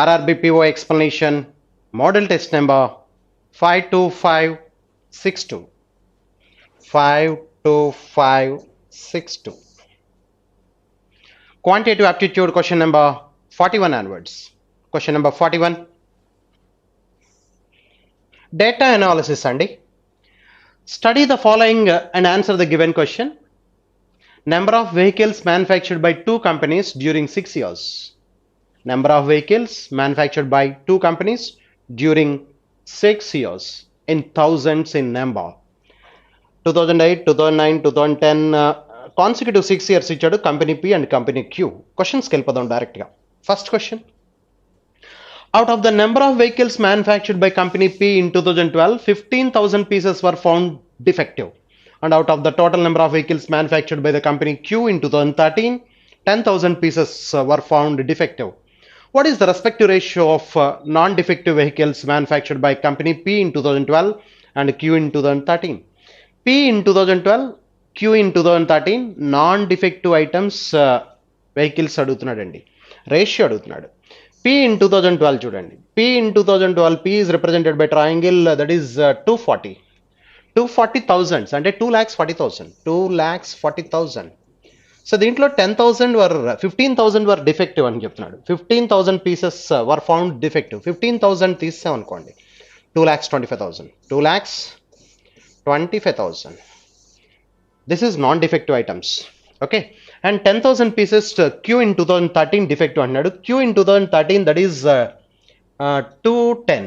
RRBPO explanation, model test number 52562. 52562. Quantitative aptitude question number 41 onwards. Question number 41. Data analysis andi. Study the following and answer the given question. Number of vehicles manufactured by two companies during 6 years. Number of vehicles manufactured by two companies during 6 years in thousands in number. 2008, 2009, 2010 consecutive 6 years ichadu company P and company Q. Questions kelpadam direct ga. First question. Out of the number of vehicles manufactured by company P in 2012, 15,000 pieces were found defective. And out of the total number of vehicles manufactured by the company Q in 2013, 10,000 pieces were found defective. What is the respective ratio of non-defective vehicles manufactured by company P in 2012 and Q in 2013? P in 2012, Q in 2013, non-defective items vehicles adugutunnadandi. Ratio adugutunnadu. P in 2012 చూడండి. P in 2012, P is represented by triangle that is 240. 240,000 అంటే 2,40,000. 2,40,000. So దీంట్లో 10,000 వర్ 15,000 వర్ defective అని చెప్తున్నాడు. 15,000 pieces were found defective. 15,000 తీసాం అనుకోండి 2,25,000. 2,25,000. This is non-defective items. Okay. And 10,000 pieces Q in 2013 defective అన్నాడు. Q in 2013 that is 210.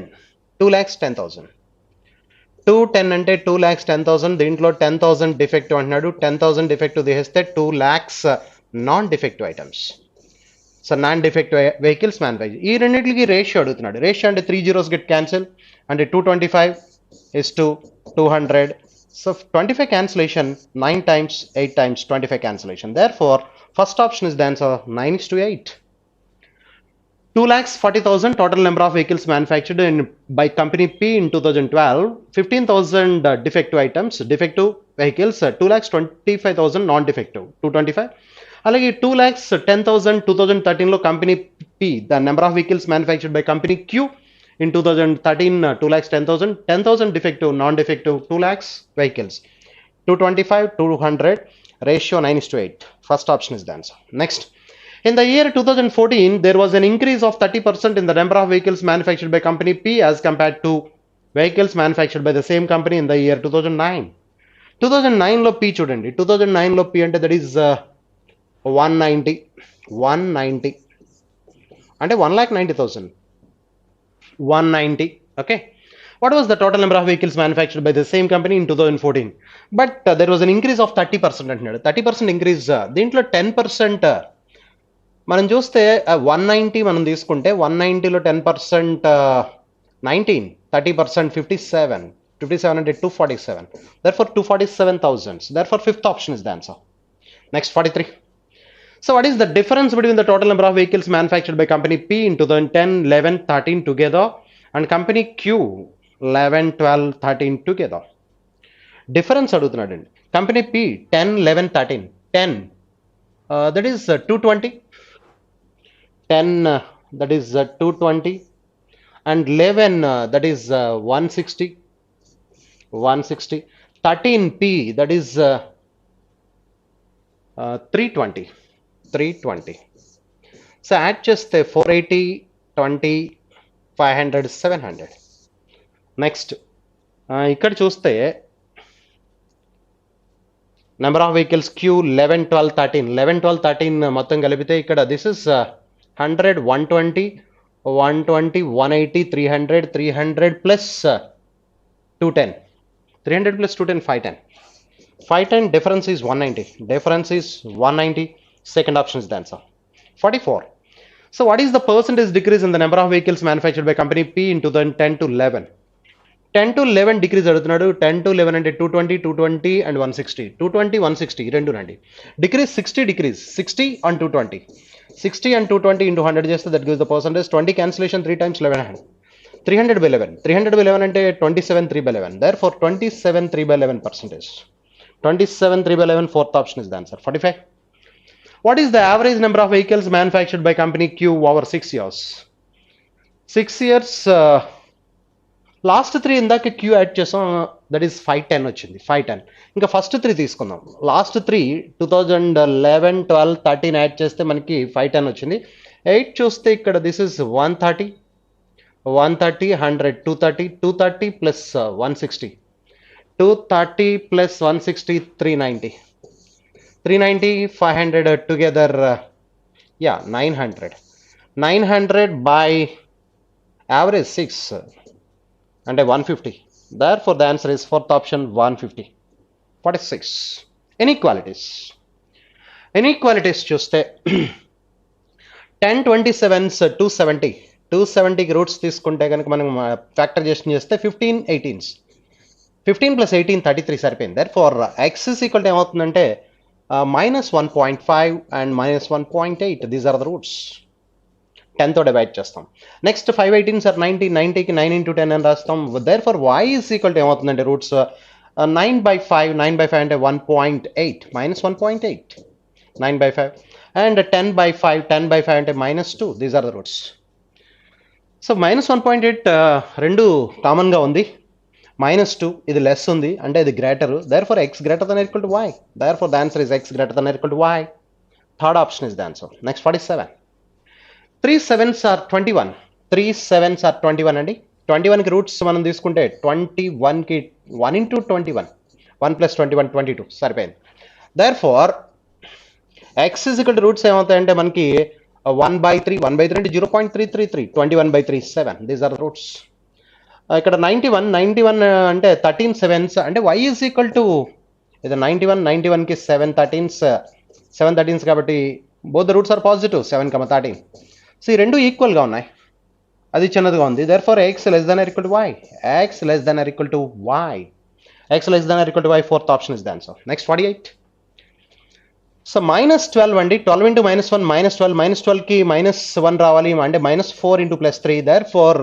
2,10,000. 210 అంటే 2,10,000. దీంట్లో 10,000 defective అన్నాడు. 10,000 defective తీసేస్తే 2 lakhs non-defective items. So non-defective vehicles manufactured. ఈ రెండింటికి రేషియో అడుగుతున్నాడు. రేషియో అంటే 3 zeros get cancel అంటే 225 is to 200. So 25 cancellation, 9 times, 8 times, 25 cancellation. Therefore, first option is the answer, 9:8. 2,40,000 total number of vehicles manufactured by company P in 2012. 15,000 defective items, defective vehicles, 2,25,000 non-defective, 225. Alagi 2,10,000 2013 lo company P, the number of vehicles manufactured by company Q in 2013, 2,10,000. 10,000 defective, non-defective, 2 lakhs vehicles. 225, 200, ratio 9:8. First option is the answer. Next. In the year 2014, there was an increase of 30% in the number of vehicles manufactured by company P as compared to vehicles manufactured by the same company in the year 2009. 2009 లో P చూడండి. 2009 లో P అంటే that is 190. 190 అంటే 1,90,000. 190. Okay. What was the total number of vehicles manufactured by the same company in 2014? But there was an increase of 30% అంటున్నాడు. 30% increase. దీంట్లో 10% మనం చూస్తే 190 మనం తీసుకుంటే 190లో 10% 19, 30% 57. 57 అంటే 247. Therefore 247,000. Therefore fifth option is the answer. Next 43. So what is the difference between the total number of vehicles manufactured by company P in 2010, 11, 13 together and company Q 11, 12, 13 together? Difference అడుగుతున్నాడు అండి. Company P 10, 11, 13. 10 that is 220. 10 that is 220 and 11 that is 160. 160. 13 P that is 320. 320. So add చేస్తే 480, 20, 500, 700. Next. ఇక్కడ చూస్తే number of vehicles Q 11, 12, 13. 11, 12, 13 మొత్తం కలిపితే ఇక్కడ this is 100, 120, 120, 180, 300, 300 plus 210. 300 plus 210, 510. 510 difference is 190. Difference is 190. Second option is the answer. 44. So what is the percentage decrease in the number of vehicles manufactured by company P in 2010 to 11? 10 to 11 decrease అడుగుతున్నాడు. 10 to 11 అంటే 220, 220 and 160. 220, 160 రెండు రండి. Decrease 60 decrease. 60 and 220. 60 and 220 into 100 చేస్తే that gives the percentage. 20 cancellation 3 times 1100. 300 by 11. 300 by 11 అంటే 27 3 by 11. Therefore 27 3 by 11 percentage. 27 3 by 11, fourth option is the answer. 45. What is the average number of vehicles manufactured by company Q over 6 years? 6 years last 3 ఇందాక queue add చేసాం, that is 510 వచ్చింది, 510. ఇంకా first 3 తీసుకుందాం. Last 3 2011, 12, 13 add చేస్తే మనకి 510 వచ్చింది. 8 చూస్తే ఇక్కడ this is 130, 130, 100, 230, 230 plus 160, 230 plus 160, 390, 390, 500 together, yeah 900, 900 by average 6 అంటే 150. Therefore, the answer is fourth option 150. 46. Inequalities. Inequalities చూస్తే 10 27s 270. 270కి రూట్స్ తీసుకుంటే కనుక మనం ఫ్యాక్టరైజేషన్ చేస్తే 15 18s. 15 ప్లస్ 18 33 సరిపోయింది. Therefore, x is equal to ఏమవుతుందంటే minus 1.5 and minus 1.8. These are the roots. 10 తో divide చేస్తాం. నెక్స్ట్ 5 18s ఆర్ 90, 90కి 9 into 10 అని రాస్తాం. Therefore y is equal to ఏమవుతుందంటే రూట్స్ 9/5, 9/5 అంటే 1.8 మైనస్ 1.8, 9/5 అండ్ 10/5, 10/5 అంటే -2. These are the roots. So minus 1.8 రెండు కామన్గా ఉంది, -2 ఇది లెస్ ఉంది అంటే ఇది greater. Therefore x greater than or equal to y. Therefore the answer is x greater than or equal to y. Third option is the answer. Next 47. 3 7s are 21. 3 7s are 21 అండి. 21కి roots మనం తీసుకుంటే 21కి 1 into 21, 1 plus 21 22 సరిపోయింది. Therefore x is equal to roots ఏమవుతాయంటే మనకి 1/3, 1/3 అంటే 0.333, 21/3 7. These are roots. ఇక్కడ 91 అంటే 13 7s అంటే y ఈజ్ ఈక్వల్ టు ఇది 91కి 7 13s కాబట్టి both the roots are positive, 7, 13. So ఈ రెండు ఈక్వల్గా ఉన్నాయి, అది చిన్నదిగా ఉంది. Therefore x less than or equal to y. X less than or equal to y. X less than or equal to y. Fourth option is the answer. Next 48. So -12 అండి. 12 into -1 -12, -12కి -1 రావాలి అంటే -4 into +3. Therefore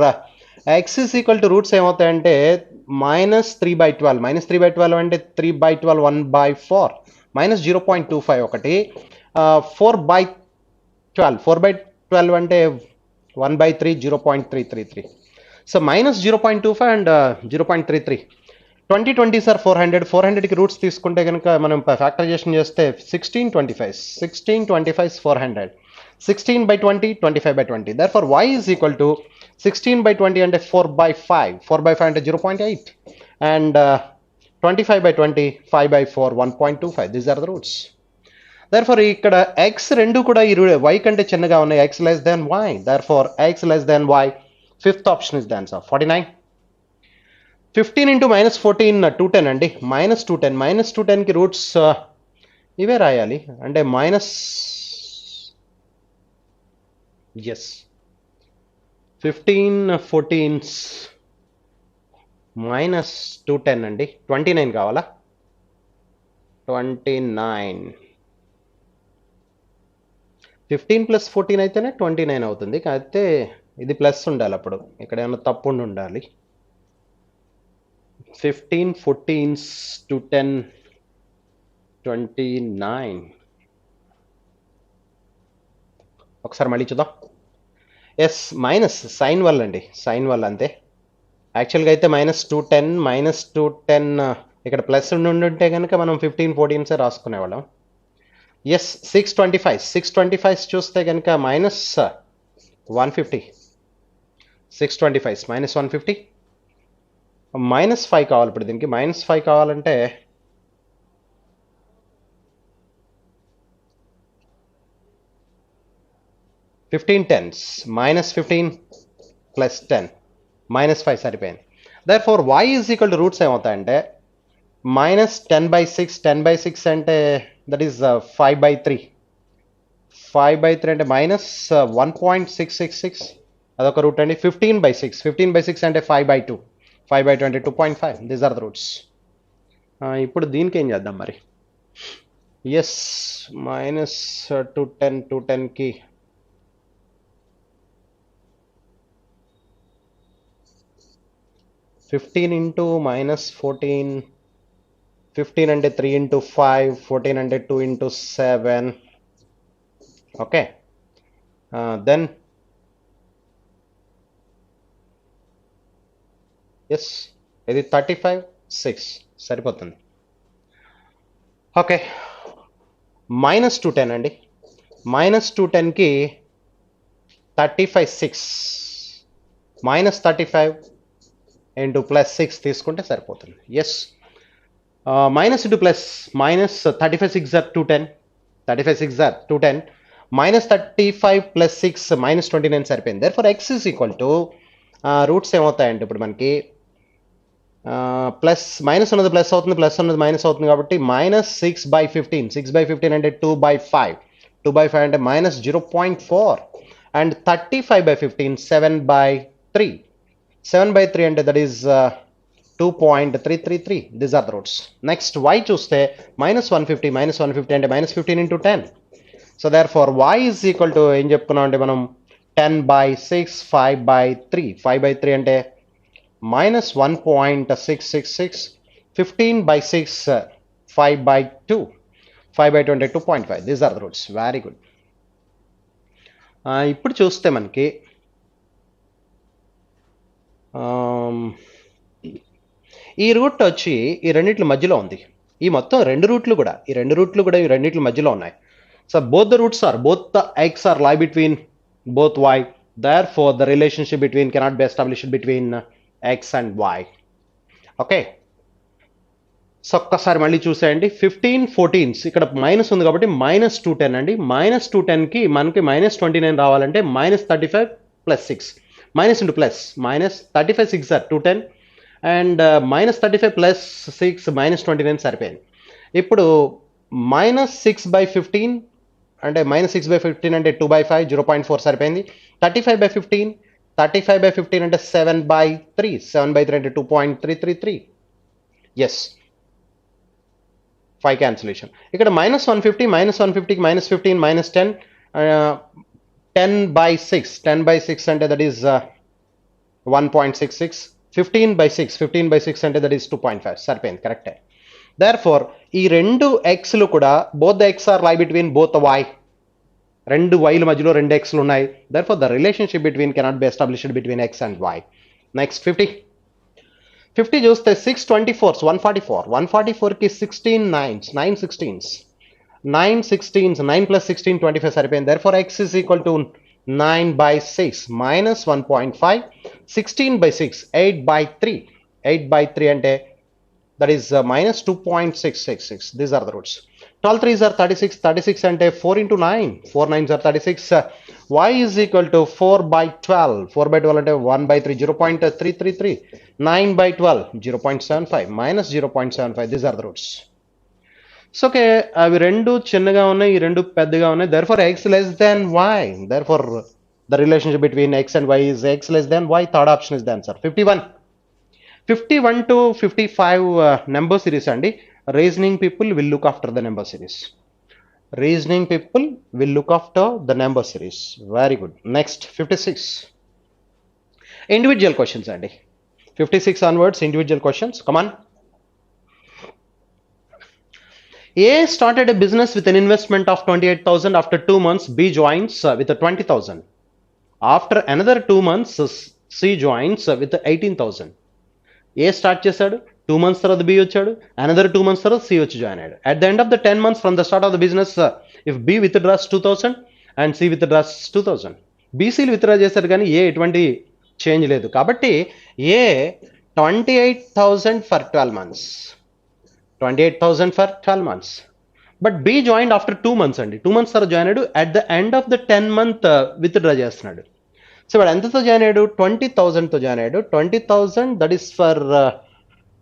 x is equal to roots ఏమవుతాయంటే -3/12, -3/12 అంటే 3/12 1/4, -0.25 ఒకటి, 4/12, 4/12 అంటే 1/3, 0.333. So -0.25 and 0.33. 20 sir 400. 400కి roots తీసుకుంటే కనుక మనం ఫ్యాక్టరైజేషన్ చేస్తే 16 25, 16 25 400, 16/20, 25/20. Therefore y is equal to 16/20 అంటే 4/5, 4/5 అంటే 0.8 and 25/20, 5/4, 1.25. These are the roots. Therefore, ఇక్కడ x రెండు కూడా ఈ y కంటే చిన్నగా ఉన్నాయి. x less than y. Therefore, x less than y. Fifth option is the answer. 49. 15 into -14 210 అండి. -210కి రూట్స్ ఇవే రాయాలి అంటే -15 14s -210 అండి. 29 కావాలా? 29. 15 + 14 అయితేనే 29 అవుతుంది. అయితే ఇది ప్లస్ ఉండాలి, అప్పుడు ఇక్కడ ఏమైనా తప్పు ఉండాలి. 15 14s to 10 29. ఒకసారి మళ్ళీ చూద్దాం. ఎస్ మైనస్ సైన్ వల్ల అండి, సైన్ వల్ల అంతే. యాక్చువల్గా అయితే -210 ఇక్కడ ప్లస్ ఉంటే కనుక మనం 15 14s రాసుకునేవాళ్ళం. ఎస్ 625 చూస్తే కనుక -150, 625 -150, -5 కావాలి. ఇప్పుడు దీనికి -5 కావాలంటే -15 + 10 -5 సరిపోయింది. Therefore y is equal to roots ఏమవుతాయంటే -10/6, 10/6 అంటే దట్ ఈస్ 5/3, 5/3 అంటే -1.666, అదొక రూట్ అండి. 15/6 అంటే 5/2, 5/2 అంటే 2.5. These are the roots. ఇప్పుడు దీనికి ఏం చేద్దాం మరి? ఎస్ -210కి 15 into -14, 15 అంటే 3 into 5, 14 అంటే 2 into 7. ఓకే, దెన్ ఎస్, ఇది 35 6 సరిపోతుంది. ఓకే, -210 అండి. -210కి 35 6 -35 ఇంటూ +6 తీసుకుంటే సరిపోతుంది. Yes, minus into plus, minus 35 6 are 210, 35 6 are 210, minus 35 plus 6 minus 29 సరిపోయింది. therefore x is equal to roots ఏమవుతాయంటే ఇప్పుడు మనకి ప్లస్ మైనస్ ఉన్నది ప్లస్ అవుతుంది, ప్లస్ ఉన్నది మైనస్ అవుతుంది, కాబట్టి -6/15, 6/15 అంటే 2/5, 2/5 అంటే -0.4, అండ్ 35/15 7/3, 7/3 అంటే that is 2.333. These are the roots. Next, y చూస్తే -150, -150 అంటే -15 into 10. So therefore y is equal to ఏం చెప్పుకున్నాం అంటే మనం 10/6 5/3, 5/3 అంటే -1.666, 15/6 5/2, 5/2 అంటే 2.5. These are the roots. Very good. ఇప్పుడు చూస్తే మనకి ఈ రూట్ వచ్చి ఈ రెండిట్ల మధ్యలో ఉంది. ఈ మొత్తం రెండు రూట్లు కూడా ఈ రెండిట్ల మధ్యలో ఉన్నాయి. So both the roots are, both the x are lie between both y. Therefore the relationship between cannot be established between x and y. Okay, so ఒక్కసారి మళ్ళీ చూసేయండి. 15 14 ఇక్కడ మైనస్ ఉంది కాబట్టి -210 అండి. -210కి మనకి -29 రావాలంటే -35 + 6 minus into plus, -35 6 are 210 and -35 + 6 -29 సరిపోయింది. ఇప్పుడు -6/15 అంటే -6/15 అంటే 2/5, 0.4 సరిపోయింది. 35/15 అంటే 7/3, 7/3 అంటే 2.333. Yes, 5 cancellation. ఇక్కడ -150, -150కి -15 -10, 10/6, 10/6 అంటే దట్ ఈస్ 1.66, 15/6 అంటే దట్ ఈస్ 2.5 సరిపోయింది, కరెక్టే. therefore ఈ రెండు xలు కూడా both the x are lie between both the y, రెండు yల మధ్యలో రెండు xలు ఉన్నాయి. therefore the relationship between cannot be established between x and y. next 50 చూస్తే 6 24s 144, 144కి 16 9s, 9 16s, 9 16s, 9 + 16 25 సరిపోయింది. therefore x is equal to 9/6 -1.5, 16/6 8/3, 8/3 అంటే that is -2.666. These are the roots. 12 3s are 36, 36 అంటే 4 into 9, 4 9s are 36. y is equal to 4/12, 4/12 అంటే 1/3, 0.333, 9/12 0.75, -0.75. These are the roots. So okay, అవి రెండు చిన్నగా ఉన్నాయి, ఈ రెండు పెద్దగా ఉన్నాయి. therefore x less than y. therefore the relationship between x and y is x less than y. third option is the answer. 51 to 55 number series అండి. Reasoning people will look after the number series. Reasoning people will look after the number series. Very good. Next 56 individual questions అండి. 56 onwards individual questions. Come on. A started a business with an investment of 28,000. After 2 months, B joins with 20,000. After another 2 months, C joins with 18,000. A start చేశాడు, 2 months తర్వాత B వచ్చాడు, another 2 months తర్వాత C వచ్చి join అయ్యాడు. At the end of the 10 months from the start of the business, if B withdraws 2,000 and C withdraws 2,000. BCలు withdraw చేశారు కానీ ఏ ఎటువంటి change లేదు. కాబట్టి A 28,000 for 12 months. 28,000 for 12 months. But B joined after 2 months అండి. 2 months తర్వాత join అయ్యాడు. At the end of the 10 month withdraw చేస్తున్నాడు. So వాడు ఎంతతో జాయిన్ అయ్యాడు? 20,000తో జాయిన్ అయ్యాడు. 20,000 దట్ ఈస్ ఫర్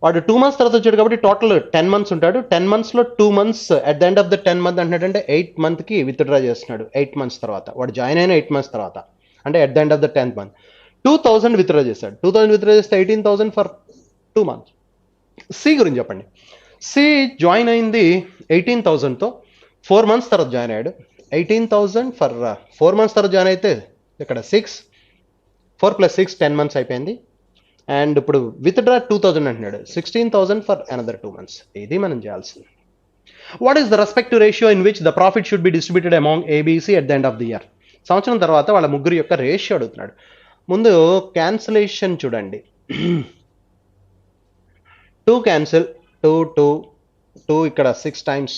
వాడు 2 months తర్వాత వచ్చాడు కాబట్టి టోటల్ 10 months ఉంటాడు. 10 monthsలో 2 months at the end of the 10 month అంటున్నాడంటే 8 monthకి విత్డ్రా చేస్తున్నాడు. 8 months తర్వాత వాడు జాయిన్ అయిన 8 months తర్వాత అంటే at the end of the 10th month 2,000 withdraw చేశాడు. 2,000 విత్డ్రా చేస్తే 18,000 ఫర్ 2 months. సి గురించి చెప్పండి. సి జాయిన్ అయింది 18,000తో 4 months తర్వాత జాయిన్ అయ్యాడు. 18,000 ఫర్ 4 months తర్వాత జాయిన్ అయితే ఇక్కడ 4 + 6 10 months అయిపోయింది. అండ్ ఇప్పుడు విత్డ్రా 2,000 అంటున్నాడు. 16,000 ఫర్ అనదర్ 2 months. ఇది మనం చేయాల్సింది. What is the respective ratio in which the profit should be distributed among ABC at the end of the year? సంవత్సరం తర్వాత వాళ్ళ ముగ్గురు యొక్క రేషియో అడుగుతున్నాడు. ముందు క్యాన్సిలేషన్ చూడండి. 2 cancel, 2, 2, 2 ఇక్కడ 6 times,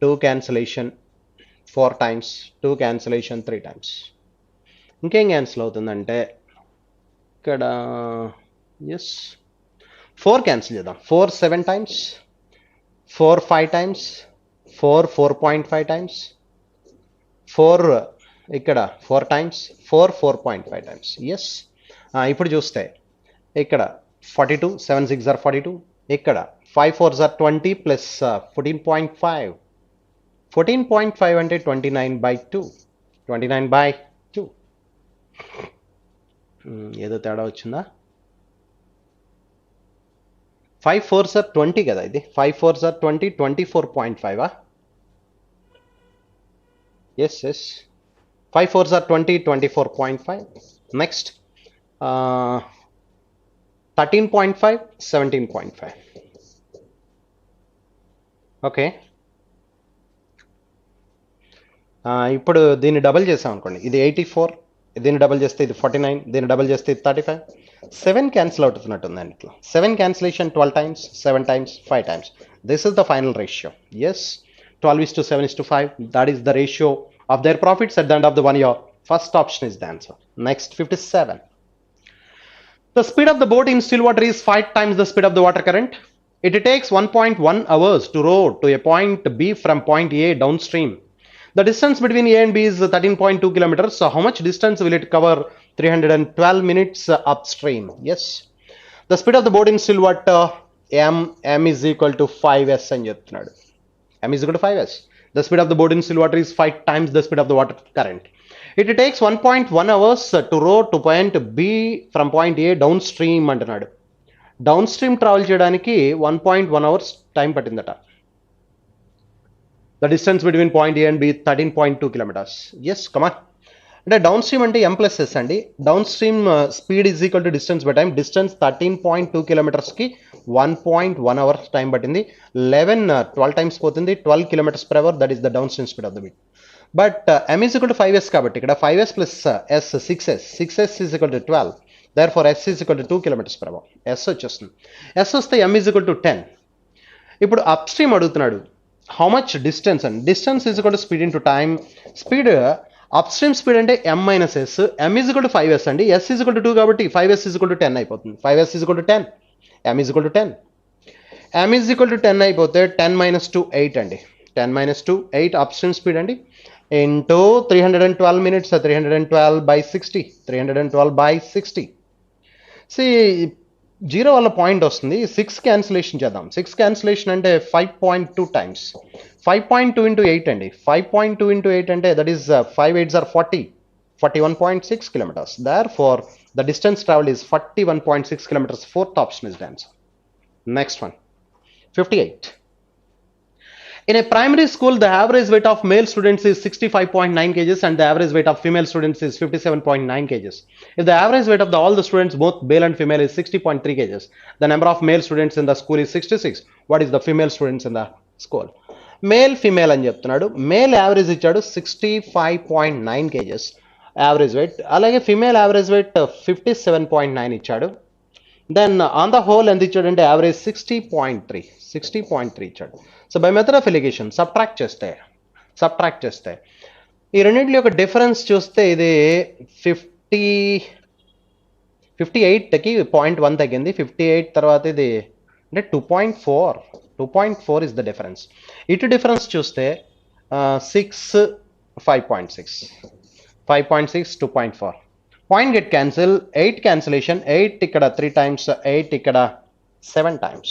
2 cancellation 4 times, 2 cancellation 3 times. ఇంకేం క్యాన్సిల్ అవుతుందంటే ఇక్కడ ఎస్ 4 క్యాన్సిల్ చేద్దాం. 4 7 times, 4 5 times, 4 4.5 times, 4 ఇక్కడ 4 times, 4 4.5 times. ఎస్ ఇప్పుడు చూస్తే ఇక్కడ 42, 7 6 are 42, ఇక్కడ 5 4s are 20 plus 14.5, 14.5 అంటే 29/2, 29/2. ఏదో తేడా వచ్చిందా? 5 4s are 20 కదా ఇది, 5 4s are 20, 24.5. Yes yes 5 4s are 20, 24.5. Next 13.5, 17.5. Okay, ఇప్పుడు దీన్ని డబల్ చేసాం అనుకోండి, ఇది 84, దీన్ని డబల్ చేస్తే ఇది 49, దీన్ని డబల్ చేస్తే ఇది 35. 7 క్యాన్సిల్ అవుతున్నట్టుందండి ఇట్లా. 7 cancellation 12 times, 7 times, 5 times. This is the final ratio. Yes, 12:7:5. That is the ratio of their profits at the end of the 1 year. First option is the answer. Next, 57. The speed of the boat in still water is 5 times the speed of the water current. It takes 1.1 hours to row to a point B from point A downstream. The distance between A and B is 13.2 kilometers. So how much distance will it cover? 312 minutes upstream. Yes. The speed of the boat in still water, m is equal to 5s అని చెప్తున్నాడు. m is equal to 5s. The speed of the boat in still water is 5 times the speed of the water current. It takes 1.1 hours to row to point B from point A downstream అంటున్నాడు. Downstream travel చేయడానికి 1.1 hours time పట్టిందట. The distance between point A and B 13.2 kilometers. Yes, come on. అంటే down stream అంటే m+s అండి. Down stream speed is equal to distance by time. Distance 13.2 kilometersకి 1.1 hours time పట్టింది. 12 times పోతుంది, 12 km/h. That is the down stream speed of the beat. But m is equal to 5s కాబట్టి ఇక్కడ 5s plus s 6s, 6s is equal to 12. therefore s is equal to 2 km/h. s వచ్చేస్తుంది. s వస్తే m is equal to 10. ఇప్పుడు up stream అడుగుతున్నాడు how much distance అండి. Distance is equal to speed into time. Speed up stream speed అంటే m minus s, m is equal to 5s అండి. s is equal to 2 కాబట్టి 5s is equal to 10 అయిపోతుంది. 5s is equal to 10, m is equal to 10. m is equal to 10 అయిపోతే 10 minus 2 8 అండి. 10 minus 2 8 up stream speed అండి. Into 312 minutes, 312/60, 312/60. Zero వల్ల point వస్తుంది. 6 cancellation చేద్దాం. 6 cancellation అంటే 5.2 times. 5.2 into 8 అండి. 5.2 into 8 అంటే that is 5 8s are 40, 41.6 kilometers. Therefore, the distance traveled is 41.6 kilometers. Fourth option is the answer. Next one, 58. In a primary school, the average weight of male students is 65.9 kgs and the average weight of female students is 57.9 kgs. If the average weight of all the students, both male and female, is 60.3 kgs, the number of male students in the school is 66. What is the female students in the school? Male, female అని చెప్తున్నాడు. Male average ఇచ్చాడు 65.9 kgs average wait. అలాగే female average wait 57.9 ఇచ్చాడు. Then on the whole ఎంత ఇచ్చాడు అంటే average 60.3 ఇచ్చాడు. So by method of allegation subtract చేస్తే ఈ రెండింటి యొక్క డిఫరెన్స్ చూస్తే ఇది 58కి 0.1 తగ్గింది. 58 తర్వాత ఇది అంటే 2.4 ఇస్ ద డిఫరెన్స్. ఇటు డిఫరెన్స్ చూస్తే 6 5.6, 2.4. Point get cancel. 8 క్యాన్సిలేషన్, 8 ఇక్కడ 3 times, 8 ఇక్కడ 7 times.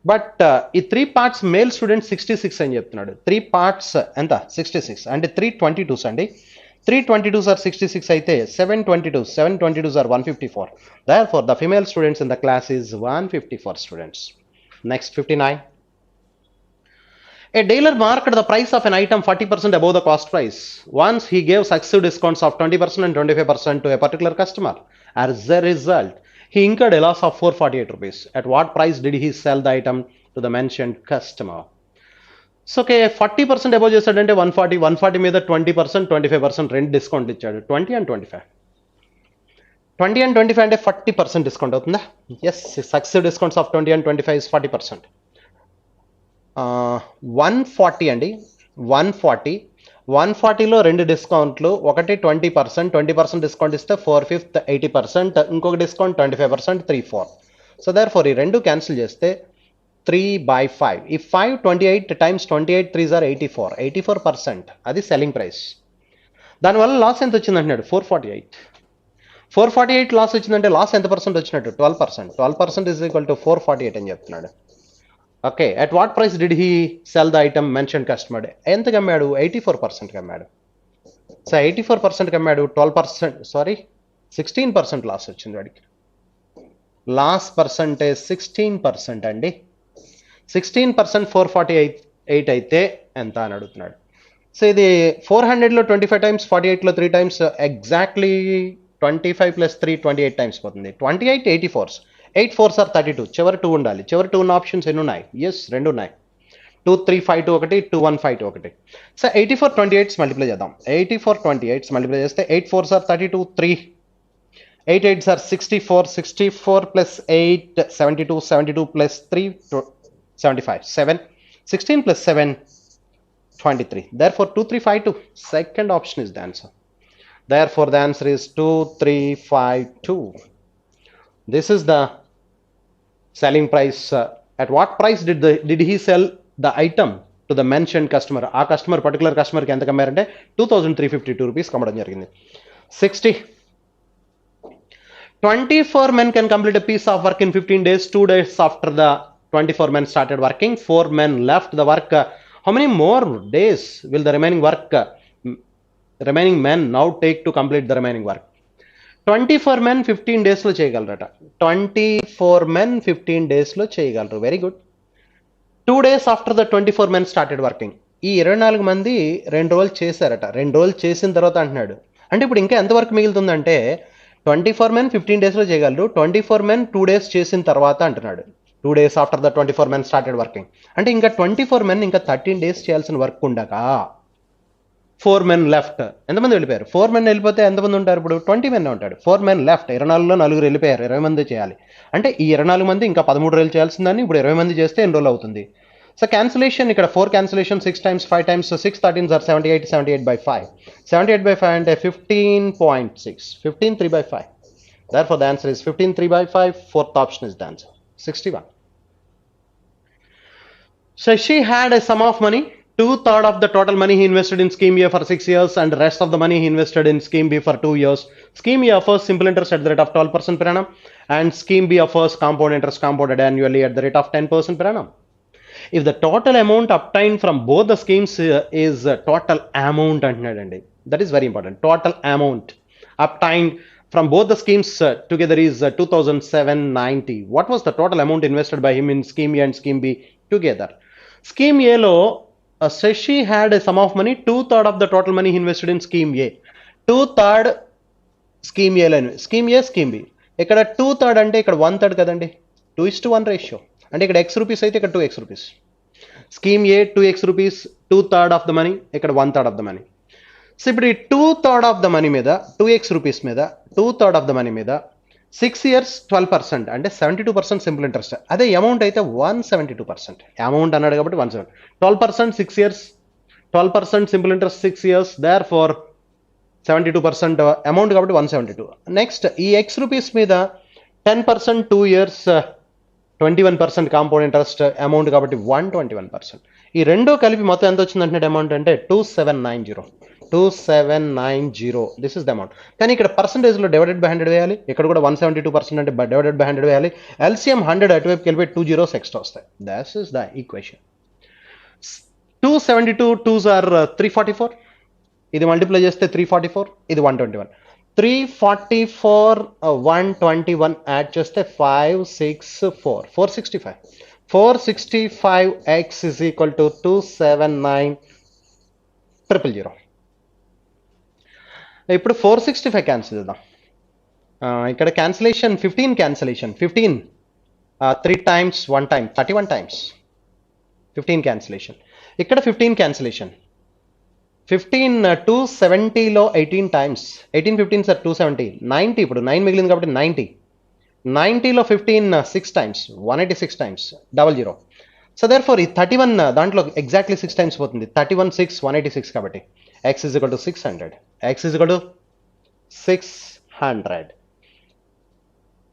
బట్ ఈ 3 parts మేల్ స్టూడెంట్ 66 అని చెప్తున్నాడు. 3 parts ఎంత 66 అంటే 322s అండి. 322s are 66 అయితే 722s are 154. Therefore, the female students in the class is 154 students. Next, 59. A dealer marked the price of an item 40% above the cost price. Once he gave successive discounts of 20% and 25% to a particular customer. As a result, he incurred a loss of 448 rupees. At what price did he sell the item to the mentioned customer? So, okay, 40% above చేసాడంటే 140 మీద 20%, 25% రెండు discount ఇచ్చాడు. 20 and 25. 20 and 25 అంటే 40% discount అవుతుందా? Yes, successive discounts of 20 and 25 is 40%. 140 అండి, 140. 140లో రెండు డిస్కౌంట్లు, ఒకటి 20% discount ఇస్తే 4/5 80%, ఇంకొక డిస్కౌంట్ 25% 3/4. సో దేర్ ఫోర్ ఈ రెండు క్యాన్సిల్ చేస్తే 3/5. ఈ 5 28 times 28 3s are 84%. అది సెల్లింగ్ ప్రైస్. దానివల్ల లాస్ ఎంత వచ్చింది అంటున్నాడు? 448 లాస్ వచ్చిందంటే లాస్ ఎంత పర్సెంట్ వచ్చినట్టు? 12%. 12% is equal to 448 అని చెప్తున్నాడు. Okay, at what price did he cell the item mention customer? ఎంత కమ్మాడు? 84% కమ్మాడు. సో 84% కమ్మాడు, 16% లాస్ వచ్చింది వాడికి. లాస్ పర్సంటేజ్ 16% అండి. 16% 448 అయితే ఎంత అని అడుగుతున్నాడు. సో ఇది 400లో 25 times, 48లో 3 times, ఎగ్జాక్ట్లీ 25 + 3 28 times పోతుంది. 28 84s, 8 4s are 32. చివరి 2 ఉండాలి. చివరి 2 ఉన్న ఆప్షన్స్ ఎన్ని ఉన్నాయి? ఎస్, 2 ఉన్నాయి. 2 3 5 2 ఒకటి, 2 1 5 2 ఒకటి. సో 84 28s మల్టిప్లై చేద్దాం. 84 28s మల్టిప్లై చేస్తే 8 4s are 32, 3 8 8s are 64, 64 plus 8 72, 72 plus 3 75, 7 16 plus 7 23. Therefore 2352, second option is the answer. Therefore the answer is 2352. This is the selling price. At what price did he sell the item to the mentioned customer? ఆ customer, particular కస్టమర్కి ఎంత కమ్మారంటే 2352 rupees కమ్మడం జరిగింది. 60. 24 men can complete a piece of work in 15 days. 2 days after the 24 men started working, 4 men left the work. How many more days will the remaining men now take to complete the remaining work? 24 men 15 days లో చేయగలరట. 24 men 15 days లో చేయగలరు. Very good. 2 days after the 24 men started working. ఈ 24 మంది 2 రోజులు చేశారట. 2 రోజులు చేసిన తర్వాత అంటున్నాడు. అంటే ఇప్పుడు ఇంకా ఎంత వర్క్ మిగులుతుందంటే 24 men 15 days లో చేయగలరు. 24 men 2 days చేసిన తర్వాత అంటున్నాడు. 2 days after the 24 men started working. అంటే ఇంకా 24 men ఇంకా 13 days చేయాల్సిన వర్క్ ఉండగా 4 men left. ఎంతమంది వెళ్ళిపోయారు? 4 men వెళ్ళిపోతే ఎంతమంది ఉంటారు? ఇప్పుడు 20 men ఉంటాడు. 4 men left. 24లో 4 వెళ్ళిపోయారు. 20 మంది చేయాలి. అంటే ఈ 24 మంది ఇంకా 13 రోజులు చేయాల్సిందని ఇప్పుడు 20 మంది చేస్తే ఎన్ని రోజులు అవుతుంది? సో క్యాన్సిలేషన్ ఇక్కడ 4 cancellation 6 times 5 times 6 13s are 78, 78/5. 78/5 అంటే 15.6. 15 3/5. Therefore the answer is 15 3/5. Fourth option is the answer. 61. So she had a sum of money. 2/3 of the total money he invested in scheme A for 6 years and the rest of the money he invested in scheme B for 2 years. Scheme A offers simple interest at the rate of 12% per annum and scheme B offers compound interest compounded annually at the rate of 10% per annum. If the total amount obtained from both the schemes is total amount అంటున్నాడండి. That is very important. Total amount obtained from both the schemes together is 2790. What was the total amount invested by him in scheme A and scheme B together? Scheme A లో Shashi had a sum of money. 2/3 of the total money he invested in scheme A. 2/3 scheme A లో, scheme A scheme B. ఇక్కడ 2/3 అంటే ఇక్కడ 1/3 కదండి. 2:1 ratio. అంటే ఇక్కడ x rupees అయితే ఇక్కడ 2x rupees. Scheme A 2x rupees, 2/3 of the money, ఇక్కడ 1/3 ఆఫ్ ద మనీ. సో ఇప్పుడు ఈ 2/3 ఆఫ్ ద మనీ మీద 2x రూపీస్ మీద 2/3 ఆఫ్ ద మనీ మీద 6 years 12% అంటే 72% సింపుల్ ఇంట్రెస్ట్. అదే అమౌంట్ అయితే 172%. అమౌంట్ అన్నాడు కాబట్టి 170. 12% 6 years, 12% simple interest 6 years, therefore 72% amount కాబట్టి 172. నెక్స్ట్ ఈ x రూపీస్ మీద 10% 2 years 21% కాంపౌండ్ ఇంట్రెస్ట్ అమౌంట్ కాబట్టి 121%. ఈ రెండో కలిపి మొత్తం ఎంత వచ్చిందంటే అమౌంట్ అంటే 2790. This is the amount. కానీ ఇక్కడ పర్సంటేజ్లో డివైడెడ్ బై 100 వేయాలి. ఇక్కడ కూడా 172% అంటే డివైడెడ్ బై 100 వేయాలి. ఎల్సిఎం 100 అటువైపు వెళ్ళిపోయి 2 zeros ఎక్స్ట్రా వస్తాయి. That is the equation. 272 2s are 344. ఇది మల్టిప్లై చేస్తే 344, ఇది 121. 344 121 యాడ్ చేస్తే 564 465. 465x is equal to 279,000. ఇప్పుడు 465 క్యాన్సిల్ చేద్దాం. ఇక్కడ cancellation 15 cancellation 15 3 times 1 time 31 times 15 cancellation. ఇక్కడ 15 క్యాన్సిలేషన్ 270లో 18 టైమ్స్ 18 15 సార్ 270 90 ఇప్పుడు 9 మిగిలింది కాబట్టి 90లో 15 6 times 186 times 00. So therefore ఈ 31 దాంట్లో ఎగ్జాక్ట్లీ 6 టైమ్స్ పోతుంది 31 6 186 కాబట్టి x is equal to 600 x is equal to 600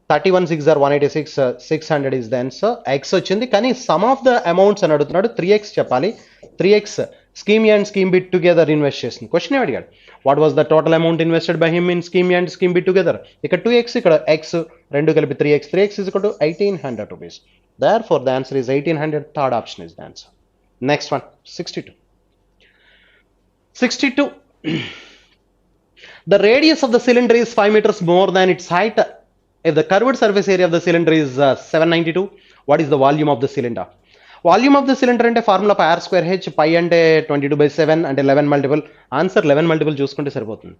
31 6 are 186 600 is the answer. X వచ్చింది కానీ సమ్ ఆఫ్ ద అమౌంట్స్ అని అడుగుతున్నాడు 3x చెప్పాలి 3x scheme A and scheme bit together invest చేసింది క్వశ్చన్ ఏమి అడిగాడు what was the total amount invested by him in scheme A and scheme bit together ఇక్కడ 2x ఇక్కడ x రెండు కలిపి 3x is equal to 1800 rupees. Therefore the answer is 1800. Third option is the answer. Next one 62 the radius of the cylinder is 5 meters more than its height. If the curved surface area of the cylinder is 792, what is the volume of the cylinder? Volume of the cylinder అంటే formula r square h pi అంటే 22/7 అంటే 11 multiple answer 11 multiple చూసుకుంటే సరిపోతుంది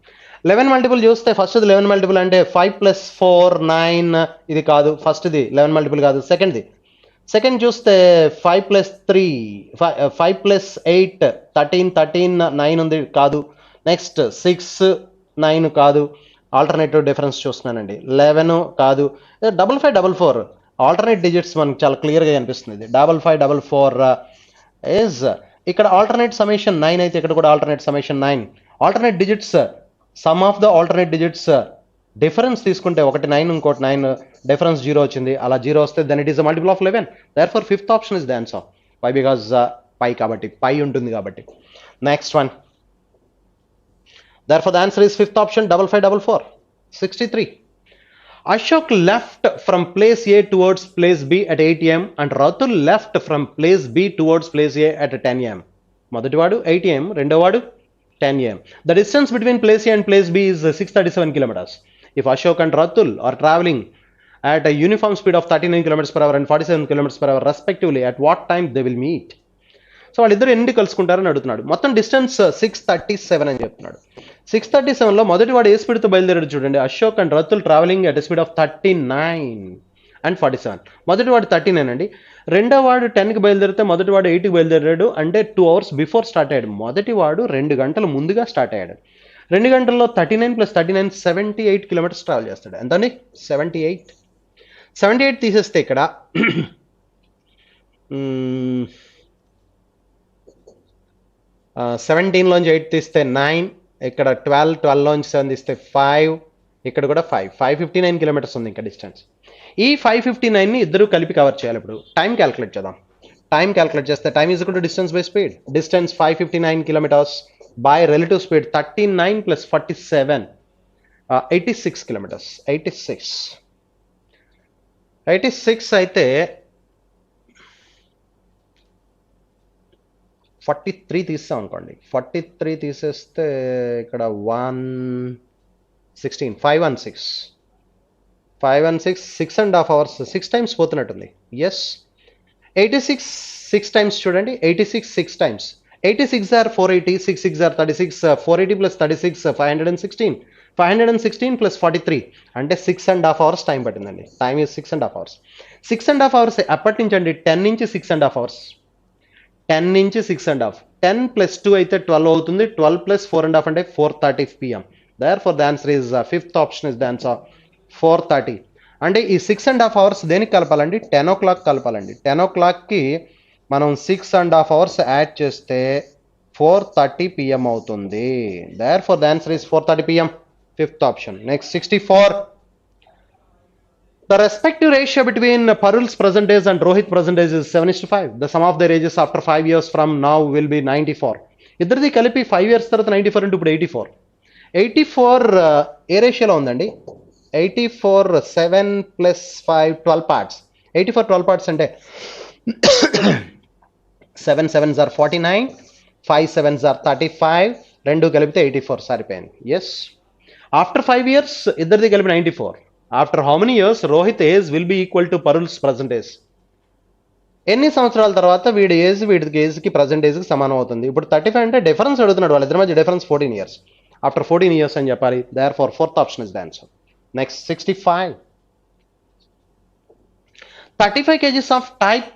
11 multiple చూస్తే first 11 multiple అంటే 5 + 4 9 ఇది కాదు first ఇది 11 మల్టిపుల్ కాదు సెకండ్ చూస్తే 5 + 3 5 + 8 13 9 ఉంది కాదు నెక్స్ట్ 6 9 కాదు ఆల్టర్నేటివ్ డిఫరెన్స్ చూస్తున్నానండి 11 కాదు 5544 ఆల్టర్నేట్ డిజిట్స్ మనకు చాలా క్లియర్గా కనిపిస్తుంది 5544 ఇస్ ఇక్కడ ఆల్టర్నేట్ సమ్మేషన్ 9 అయితే ఇక్కడ కూడా alternate summation 9 alternate digits some of the alternate digits difference తీసుకుంటే ఒకటి 9 ఇంకోటి 9 డిఫరెన్స్ 0 వచ్చింది అలా 0 వస్తే then it is a multiple of 11 therefore fifth option is the answer పై బికాజ్ పై కాబట్టి పై ఉంటుంది కాబట్టి next one therefore the answer is fifth option 5544. 63 Ashok left from place A towards place B at 8 am and Ratul left from place B towards place A at 10 am. మొదటివాడు 8 am రెండోవాడు 10 am. The distance between place A and place B is 637 kilometers. If Ashok and Ratul are traveling at a uniform speed of 39 kilometers per hour and 47 kilometers per hour respectively, at what time they will meet? So వాళ్ళిద్దరు ఎన్ని కలుసుకుంటారని అడుగుతున్నాడు మొత్తం distance 637 అని చెప్తున్నాడు 637లో మొదటి వాడు ఏ స్పీడ్తో బయలుదేరాడు చూడండి Ashok and Ratul travelling at speed of 39 and 47 మొదటి వాడు 39 అండి రెండో వాడు 10కి బయలుదేరితే మొదటి వాడు 8కి బయలుదేరాడు అంటే 2 hours బిఫోర్ స్టార్ట్ అయ్యాడు మొదటి వాడు 2 గంటలు ముందుగా స్టార్ట్ అయ్యాడు 2 గంటల్లో 39 + 39 78 కిలోమీటర్స్ ట్రావెల్ చేస్తాడు ఎంతండి 78 తీసేస్తే ఇక్కడ 17లోంచి 8 తీస్తే 9 ఇక్కడ 12లోంచి 7 తీస్తే 5 ఇక్కడ కూడా 559 కిలోమీటర్స్ ఉంది ఇంకా డిస్టెన్స్ ఈ 559ని ఇద్దరు కలిపి కవర్ చేయాలి ఇప్పుడు టైం క్యాలిక్యులేట్ చేద్దాం టైం క్యాలిక్యులేట్ చేస్తే time is equal to distance by speed distance 559 kilometres by relative speed 39 + 47 86 kilometres 86 అయితే 43 తీస్తాం అనుకోండి 43 తీసేస్తే ఇక్కడ 116 516 6.5 hours 6 టైమ్స్ పోతున్నట్టుంది ఎస్ 86 6 టైమ్స్ చూడండి 86 6 టైమ్స్ 86 are 480 6 are 36 480 + 36 516 + 43 అంటే 6.5 hours టైం పట్టిందండి టైం ఈజ్ 6.5 hours 6.5 hours ఎప్పటి నుంచి అండి 10 నుంచి 6.5 hours 10 నుంచి 6.5 10 + 2 అయితే 12 అవుతుంది 12 + 4.5 అంటే 4:30 PM therefore the answer is fifth option is the answer 4:30 అంటే ఈ 6.5 hours దేనికి కలపాలండి 10 o'clock కలపాలండి 10 o'clockకి మనం 6.5 hours యాడ్ చేస్తే 4:30 PM అవుతుంది therefore the answer is 4:30 PM fifth option. Next 64 the respective ratio between Parul's present age and Rohit present age is 7:5. The sum of their ages after 5 years from now will be 94. ఇద్దరిది కలిపి 5 years తర్వాత 94 అంటే ఇప్పుడు 84 ఏ రేషియోలో ఉందండి 84 7 + 5 12 parts 84 12 parts అంటే 7 7s are 49 5 7s are 35 రెండు కలిపితే 84 సరిపోయింది ఎస్ ఆఫ్టర్ 5 years ఇద్దరిది కలిపి 94 after how many years Rohit age will be equal to Parul's present age ఎన్ని సంవత్సరాల తర్వాత వీడి ఏజ్ వీడికి ఏజ్కి ప్రజెంట్ ఏజ్కి సమానం అవుతుంది ఇప్పుడు 35 అంటే డిఫరెన్స్ అడుగుతున్నాడు వాళ్ళిద్దరి మధ్య డిఫరెన్స్ 14 years ఆఫ్టర్ 14 years అని చెప్పాలి therefore fourth option is the answer next 65 35 kgs of type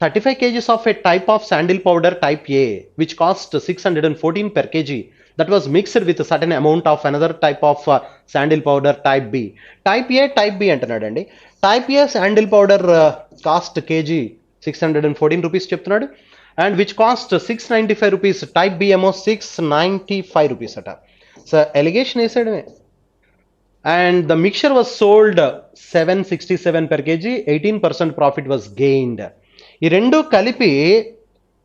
35 kgs of a type of sandal powder type A, which cost 614 per kg, that was mixed with a certain amount of another type of sandal powder type B. Type A, type B అంటున్నాడండి. Type A sandal powder cost kg 614 rupees చెప్తున్నాడు, and which cost 695 rupees. Type B ఏమో 695 rupees అట. So alligation వేసాడమే. And the mixture was sold 767 per kg, 18% profit was gained. ఈ రెండు కలిపి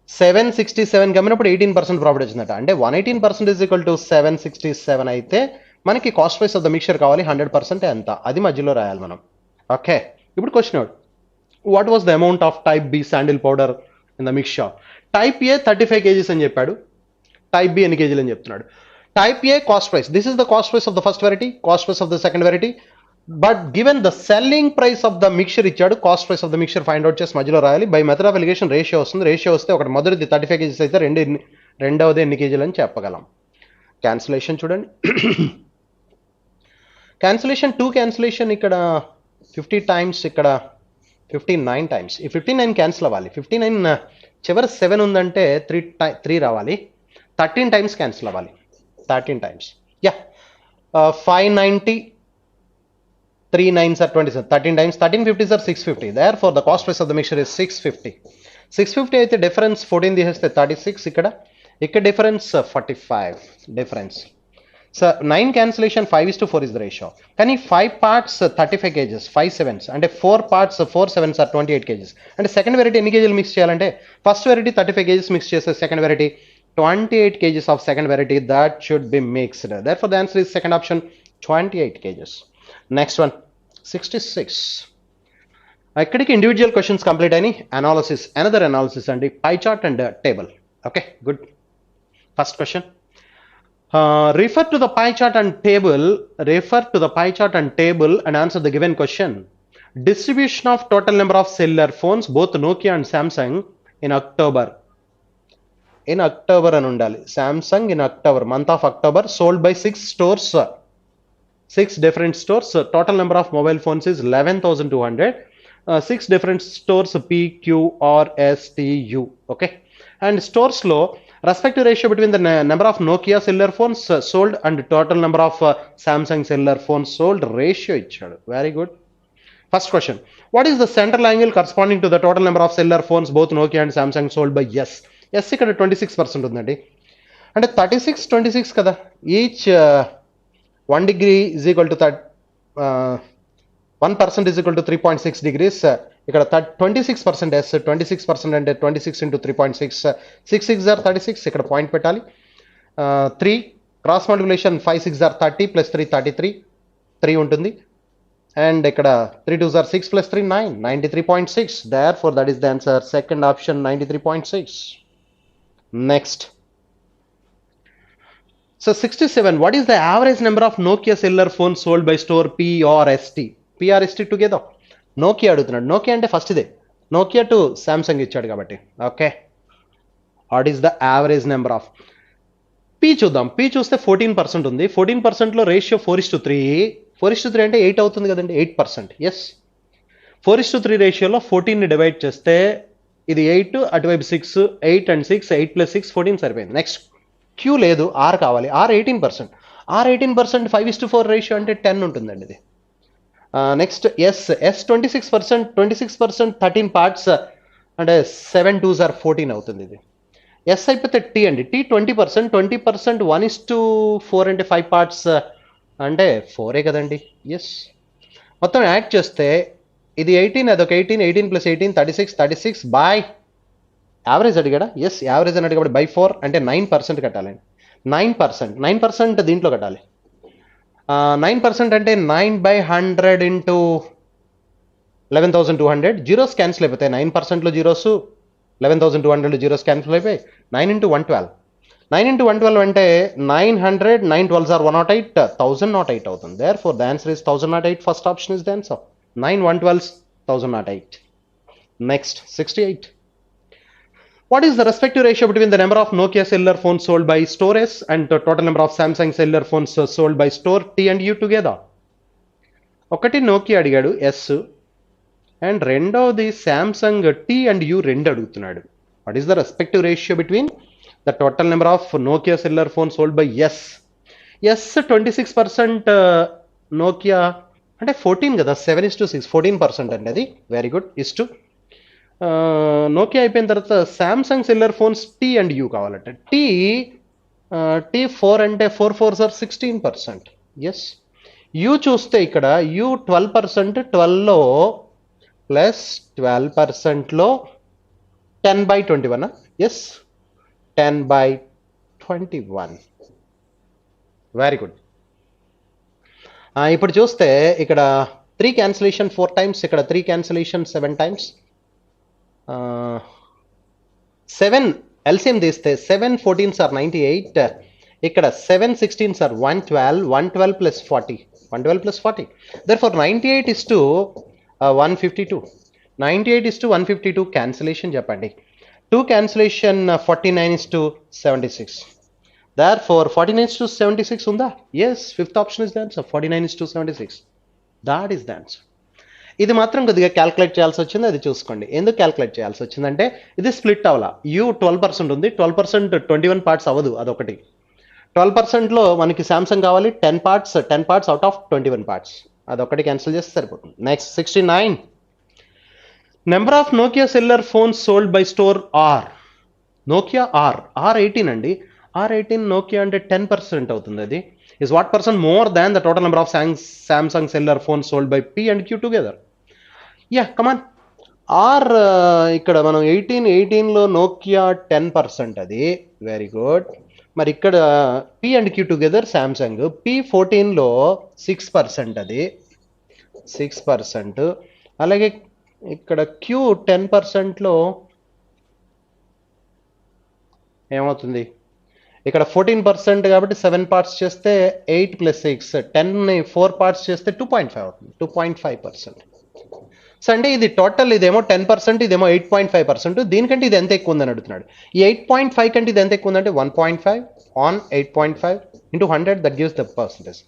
767 కమ్మినప్పుడు 18% profit వచ్చిందట. అంటే 118% ఈజ్ ఈక్వల్ టు 767 అయితే మనకి cost price of the mixture కావాలి 100% ఎంత, అది మధ్యలో రాయాలి మనం. ఓకే, ఇప్పుడు question what was the amount of type B sandal powder in the mixture. Type A 35 kgs అని చెప్పాడు, టైప్ బి ఎన్ని కేజీలు అని చెప్తున్నాడు. Type a cost price, this is the cost price of the first variety, cost price of the second variety, but given the selling price of the mixture ఇచ్చాడు, cost price of the mixture find out చేసి మధ్యలో రాయాలి. By method of alligation ratio వస్తుంది. Ratio వస్తే ఒకటి మొదటిది 35 kgs అయితే రెండవది ఎన్ని కేజీలు అని చెప్పగలం. క్యాన్సిలేషన్ చూడండి. క్యాన్సిలేషన్ 2 క్యాన్సిలేషన్ ఇక్కడ 50 టైమ్స్, ఇక్కడ 59 టైమ్స్. ఈ 59 క్యాన్సిల్ అవ్వాలి. 59 చివరి 7 ఉందంటే 3 రావాలి. 13 టైమ్స్ క్యాన్సిల్ అవ్వాలి. 13 times. Yeah, 590, 3 9s are 27. 13 times 1350s are 650. Therefore, the cost price of the mixture is 650. 650 అయితే డిఫరెన్స్ 14 తీసేస్తే 36. ఇక్కడ difference 45 difference. So 9 cancellation 5:4 is the ratio. కానీ 5 parts 35 kgs, 5 sevens అంటే 4 parts 4 sevens are 28 kgs. అంటే second variety ఎన్ని కేజీలు mix చేయాలంటే first variety 35 kgs mix చేస్తే second variety 28 kgs of second variety that should be mixed. Therefore, the answer is second option, 28 kgs. Next one, 66. ఇక్కడికి individual questions complete అయినాయి. Analysis, another analysis అండి, pie chart and table. Okay, good. First question, refer to the pie chart and table, refer to the pie chart and table and answer the given question. Distribution of total number of cellular phones, both Nokia and Samsung, in October. In October అని ఉండాలి. Samsung in October, month of October, sold by 6 stores, 6 different stores. Total number of mobile phones is 11,200. 6 different stores, P, Q, R, S, T, U. Okay, and stores లో respective ratio between the number of Nokia cellular phones sold and total number of Samsung cellular phones sold ratio ఇచ్చాడు. Very good. First question, what is the central angle corresponding to the total number of cellular phones both Nokia and Samsung sold by S? S ఇక్కడ 26% ఉందండి. అంటే 36 26 కదా, each 1 degree is equal to 1% is equal to 3.6 degrees. ఇక్కడ 26% S, 26% అంటే 26 into 3.6, 6 6 are 36. ఇక్కడ point పెట్టాలి. 3 cross multiplication 5 6 are 30 plus 3 33, 3 ఉంటుంది. And ఇక్కడ 3 2s are 6 plus 3 9, 93.6. Therefore, that is the answer, second option, 93.6. Next. So 67, what is the average number of Nokia cellular phones sold by store P or ST? P or ST together? Nokia అడుగుతున్నాడు. Nokia అంటే first ఇదే, Nokia to Samsung ఇచ్చాడు కాబట్టి. Okay, what is the average number of P చూద్దాం. P చూస్తే 14% ఉంది. 14%లో ratio 4:3. 4:3 అంటే 8 అవుతుంది కదండి, 8%. ఎస్, 4:3 రేషియోలో 14ని డివైడ్ చేస్తే ఇది 8, అటువైపు 6, 8 and 6, 8 plus 6 14 సరిపోయింది. నెక్స్ట్ క్యూ లేదు, ఆర్ కావాలి. ఆర్ 18%. ఆర్ 18% 5:4 రేషియో అంటే 10 ఉంటుందండి ఇది. నెక్స్ట్ ఎస్, ఎస్ 26%, 26% 13 పార్ట్స్ అంటే 7 2s are 14 అవుతుంది ఇది. ఎస్ అయిపోతే టీ అండి, టీ 20%, 20% 1:4 అంటే 5 పార్ట్స్ అంటే 4 కదండి. ఎస్, మొత్తం యాడ్ చేస్తే ఇది 18, అదొక 18, 18 plus 18 36, 36 బై యావరేజ్ అడిగాడా. ఎస్, యావరేజ్ అని అడిగాడు. బై 4 అంటే 9% కట్టాలండి. 9% దీంట్లో కట్టాలి. 9% అంటే 9/100 into 11,200. జీరోస్ క్యాన్సిల్ అయిపోతాయి. 9%లో జీరోస్, 11,200 జీరోస్ క్యాన్సిల్ అయిపోయి 9 into 112. 9 into 112 అంటే 900, 9 12s are 108, 1008 అవుతుంది. Therefore, the answer is 1008. First option is the answer. 9 112s, 1008. Next, 68. What is the respective ratio between the number of Nokia cellular phones sold by store S and the total number of Samsung cellular phones sold by store T and U together? ఒకటి Nokia అడిగాడు S, and రెండోది Samsung T and U రెండు అడుగుతున్నాడు. What is the respective ratio between the total number of Nokia cellular phone sold by S 26%, Nokia అంటే 14 కదా, 7:6, 14% అండి అది. Very good. Is to Nokia అయిపోయిన తర్వాత Samsung cellular phones T and U కావాలంటే T 4 అంటే 4 4s ఆర్ 16%. ఎస్. యూ చూస్తే ఇక్కడ యూ 12%, 12లో ప్లస్ 12%లో 10/21. ఎస్, 10/21. Very good. ఇప్పుడు చూస్తే ఇక్కడ 3 క్యాన్సిలేషన్ 4 times, ఇక్కడ 3 క్యాన్సిలేషన్ 7 times. 7 ఎల్సిఎం తీస్తే 7 14s ఆర్ 98. ఇక్కడ 7 16s are 112. 112 plus 40. 112 plus 40. Therefore 98 is to 152. 98 is to 152 cancellation చెప్పండి. 2 cancellation 49 is to 76. Therefore 49 is to 76 ఉందా? Yes, fifth option is the answer. 49 is to 76. That is the answer. ఇది మాత్రం కొద్దిగా calculate చేయాల్సి వచ్చింది, అది చూసుకోండి. ఎందుకు క్యాల్కులేట్ చేయాల్సి వచ్చిందంటే ఇది స్ప్లిట్ అవ్వాలా. యూ 12% ఉంది, 12% 21 parts అవ్వదు, అదొకటి. 12%లో మనకి శాంసంగ్ కావాలి, 10 parts అవుట్ ఆఫ్ 21 parts, అదొకటి క్యాన్సిల్ చేస్తే సరిపోతుంది. Next 69. Number of Nokia cellular phones sold by store R. Nokia R 18 అండి. R18 నోకియా అంటే 10% అవుతుంది. అది is what percent more than the total number of Samsung cellular phones sold by P and Q together? Yeah, come on. R ఇక్కడ మనం 18లో Nokia 10% అది. Very good. మరి ఇక్కడ P and Q together Samsung P14లో 6% అది 6%. అలాగే ఇక్కడ Q 10%లో ఏమవుతుంది? ఇక్కడ 14% కాబట్టి 7 parts చేస్తే 8 + 6, 10ని 4 parts చేస్తే 2.5 అవుతుంది. 2.5%. సో అంటే ఇది టోటల్, ఇదేమో 10%, ఇదేమో 8.5%. దీనికంటే ఇది ఎంత ఎక్కువ ఉందని అడుగుతున్నాడు. ఈ 8.5 కంటే ఇది ఎంత ఎక్కువ ఉందంటే 1.5 on 8.5 into 100, that gives the percentage.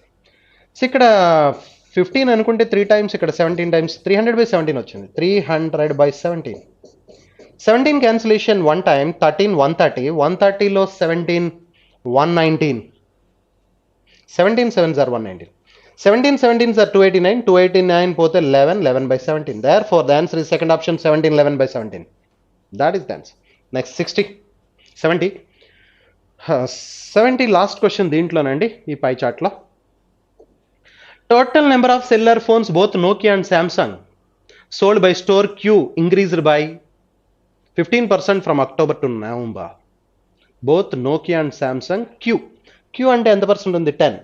So ఇక్కడ 15 అనుకుంటే 3 times, ఇక్కడ 17 times, 300/17 వచ్చింది. 300/17. 17 cancellation 1 time, 13 130. 130లో 17 119. 17 7s are 119. 17 17s are 289. 289 పోతే 11. 11/17. Therefore the answer is second option, 17 11/17. That is the answer. Next 60. 70. 70 last question దీంట్లోనండి, ఈ పై చార్ట్లో. Total number of cellular phones both Nokia and Samsung sold by store Q increased by 15% from October to November. Both Nokia and Samsung Q అంటే ఎంత percent ఉంది? 10.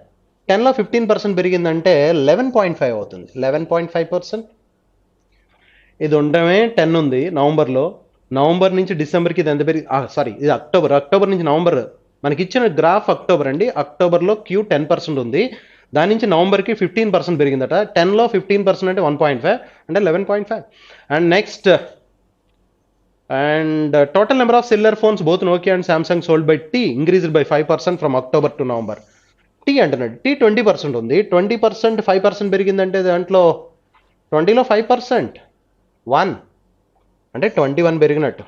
10లో 15% పెరిగిందంటే 11.5 అవుతుంది. 11.5%. ఇది ఉండమే 10 ఉంది నవంబర్లో. నవంబర్ నుంచి డిసెంబర్కి ఇది ఎంత పెరిగి, సారీ ఇది అక్టోబర్ నుంచి నవంబర్. మనకి ఇచ్చిన గ్రాఫ్ అక్టోబర్ అండి. అక్టోబర్లో Q 10% ఉంది, దాని నుంచి నవంబర్కి 15% పెరిగిందట. 10లో 15% అంటే 1.5 అంటే 11.5. And next, and total number of cellular phones both Nokia and Samsung sold by T increased by 5% from October to November. T అంటున్నాడు. T 20% ఉంది. 20% 5% పెరిగిందంటే దాంట్లో 20లో 5% 1 అంటే 21 పెరిగినట్టు.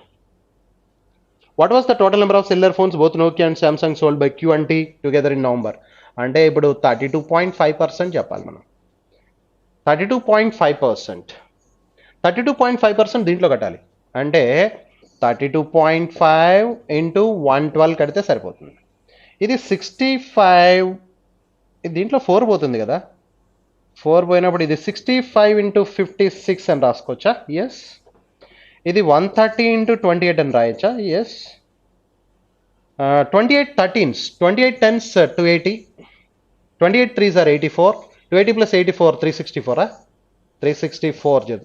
What was the total number of cellular phones both Nokia and Samsung sold by Q and T together in November? అంటే ఇప్పుడు 32.5% చెప్పాలి మనం. 32.5%. 32.5% దీంట్లో కట్టాలి. అంటే 32.5 into 112 కడితే సరిపోతుంది. ఇది 65, దీంట్లో 4 పోతుంది కదా, 4 పోయినప్పుడు ఇది 65 into 56 అని రాసుకోవచ్చా? ఎస్. ఇది 130 into 28 అని రాయచ్చా? Yes. 28 13s, 28 10s 280, 28 3s are 84, 280 plus 84 364.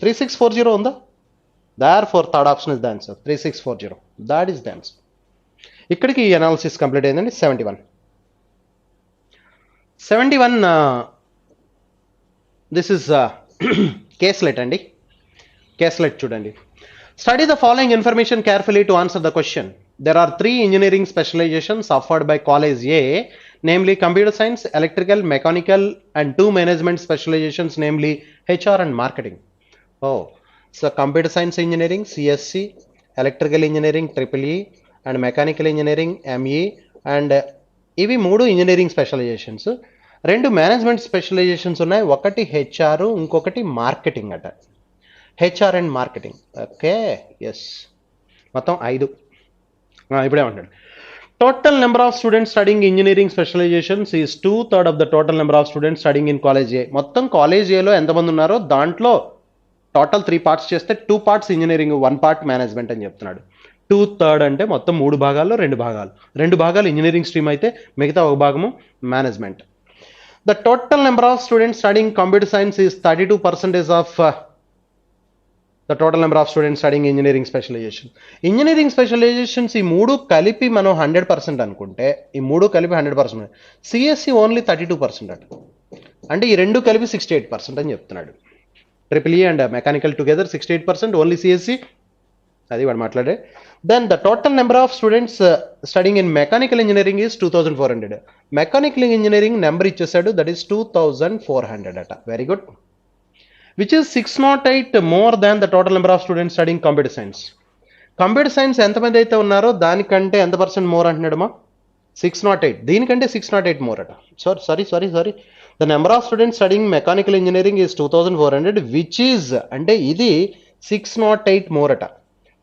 3640 ఉందా? Therefore third option is the answer, 3640. That is the answer. ఇక్కడికి ఈ అనాలిసిస్ కంప్లీట్ అయిందండి. 71 దిస్ ఇస్ కేస్లెట్ అండి. కేస్లెట్ చూడండి. Study the following information carefully to answer the question. There are 3 engineering specializations offered by College A, namely Computer Science, Electrical, Mechanical, and 2 management specializations, namely HR and Marketing. Oh, so computer science engineering CSE, electrical engineering EEE and mechanical engineering ME and ఇవి 3 engineering specialisations. 2 management specialisations ఉన్నాయి. ఒకటి HR, ఇంకొకటి marketing అట. HR and marketing. Okay, yes, మొత్తం 5. ఇప్పుడేమంటాడు, total number of students studying engineering specializations is 2/3 of the total number of students studying in college A. మొత్తం college ఏలో ఎంతమంది ఉన్నారో దాంట్లో టోటల్ 3 పార్ట్స్ చేస్తే 2 పార్ట్స్ ఇంజనీరింగ్, 1 పార్ట్ మేనేజ్మెంట్ అని చెప్తున్నాడు. 2/3 అంటే మొత్తం 3 భాగాల్లో 2 భాగాలు ఇంజనీరింగ్ స్ట్రీమ్ అయితే మిగతా ఒక భాగము management. The total number of students studying computer science is 32% of the total number of students studying engineering specialization. Engineering specializations ఈ 3 కలిపి మనం 100% అనుకుంటే, ఈ 3 కలిపి 100%, సిఎస్సి ఓన్లీ 32% అట. అంటే ఈ 2 కలిపి 68% అని చెప్తున్నాడు. EEE and mechanical together 68%, only CSE, అది వాడు మాట్లాడే. Then the total number of students studying in mechanical engineering is 2400. Mechanical engineering number ఇచ్చేసాడు, దట్ ఈస్ 2400 అట. Very good. which is 608 more than the total number of students studying computer science. Computer science ఎంతమంది అయితే ఉన్నారో దానికంటే ఎంత percent more అంటున్నాడమ్మా? 608. దీనికంటే 608 more అట. Sorry, the number of students studying mechanical engineering is 2400, which is అంటే ఇది 608 మోర్ అట.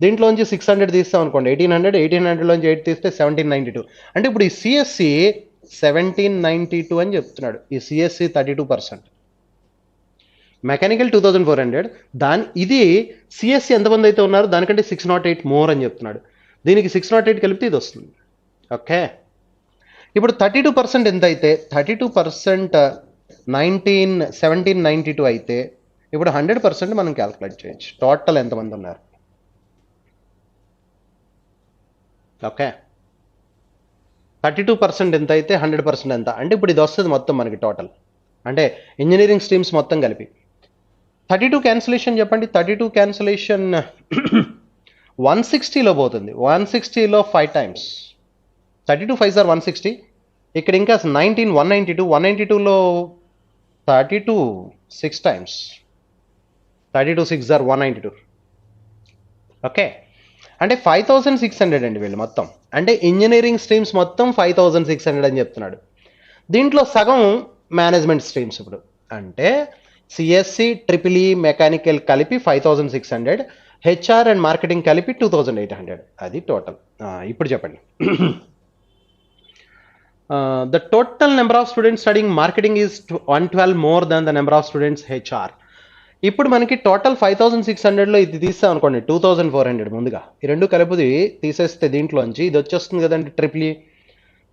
దీంట్లోంచి 600 తీస్తాం అనుకోండి, 1800లోంచి 8 తీస్తే 1792. అంటే ఇప్పుడు ఈ సిఎస్సి 1792 అని చెప్తున్నాడు. ఈ సిఎస్సి 32%, మెకానికల్ 2400, ఇది సిఎస్సి ఎంతమంది అయితే ఉన్నారు దానికంటే 608 మోర్ అని చెప్తున్నాడు. దీనికి 608 కలిపితే ఇది వస్తుంది. ఓకే, ఇప్పుడు 32% ఎంత అయితే, 32% 1792 అయితే ఇప్పుడు 100% మనం క్యాల్కులేట్ చేయొచ్చు. టోటల్ ఎంతమంది ఉన్నారు? ఓకే, 32% ఎంత అయితే 100% ఎంత అంటే ఇప్పుడు ఇది వస్తుంది మొత్తం మనకి టోటల్, అంటే ఇంజనీరింగ్ స్ట్రీమ్స్ మొత్తం కలిపి. 32 క్యాన్సిలేషన్ చెప్పండి. 32 క్యాన్సిలేషన్ 160లో పోతుంది. 160లో 5 టైమ్స్, 32 5 ఆర్ 160. ఇక్కడ ఇంకా 192, 192లో 32 6 టైమ్స్, 32 6 ఆర్ 192. ఓకే, అంటే 5600 అండి వీళ్ళు మొత్తం. అంటే ఇంజనీరింగ్ స్ట్రీమ్స్ మొత్తం 5600 అని చెప్తున్నాడు. దీంట్లో సగం మేనేజ్మెంట్ స్ట్రీమ్స్. ఇప్పుడు అంటే సిఎస్సి, EEE, మెకానికల్ కలిపి 5600, హెచ్ఆర్ అండ్ మార్కెటింగ్ కలిపి 2800. అది టోటల్. ఇప్పుడు చెప్పండి, the total number of students studying marketing is 112 more than the number of students HR. ఇప్పుడు మనకి టోటల్ 5600లో ఇది తీస్తాం అనుకోండి, 2400 ముందుగా ఈ 2 కలిపి తీసేస్తే దీంట్లోంచి ఇది వచ్చేస్తుంది కదండి. EEE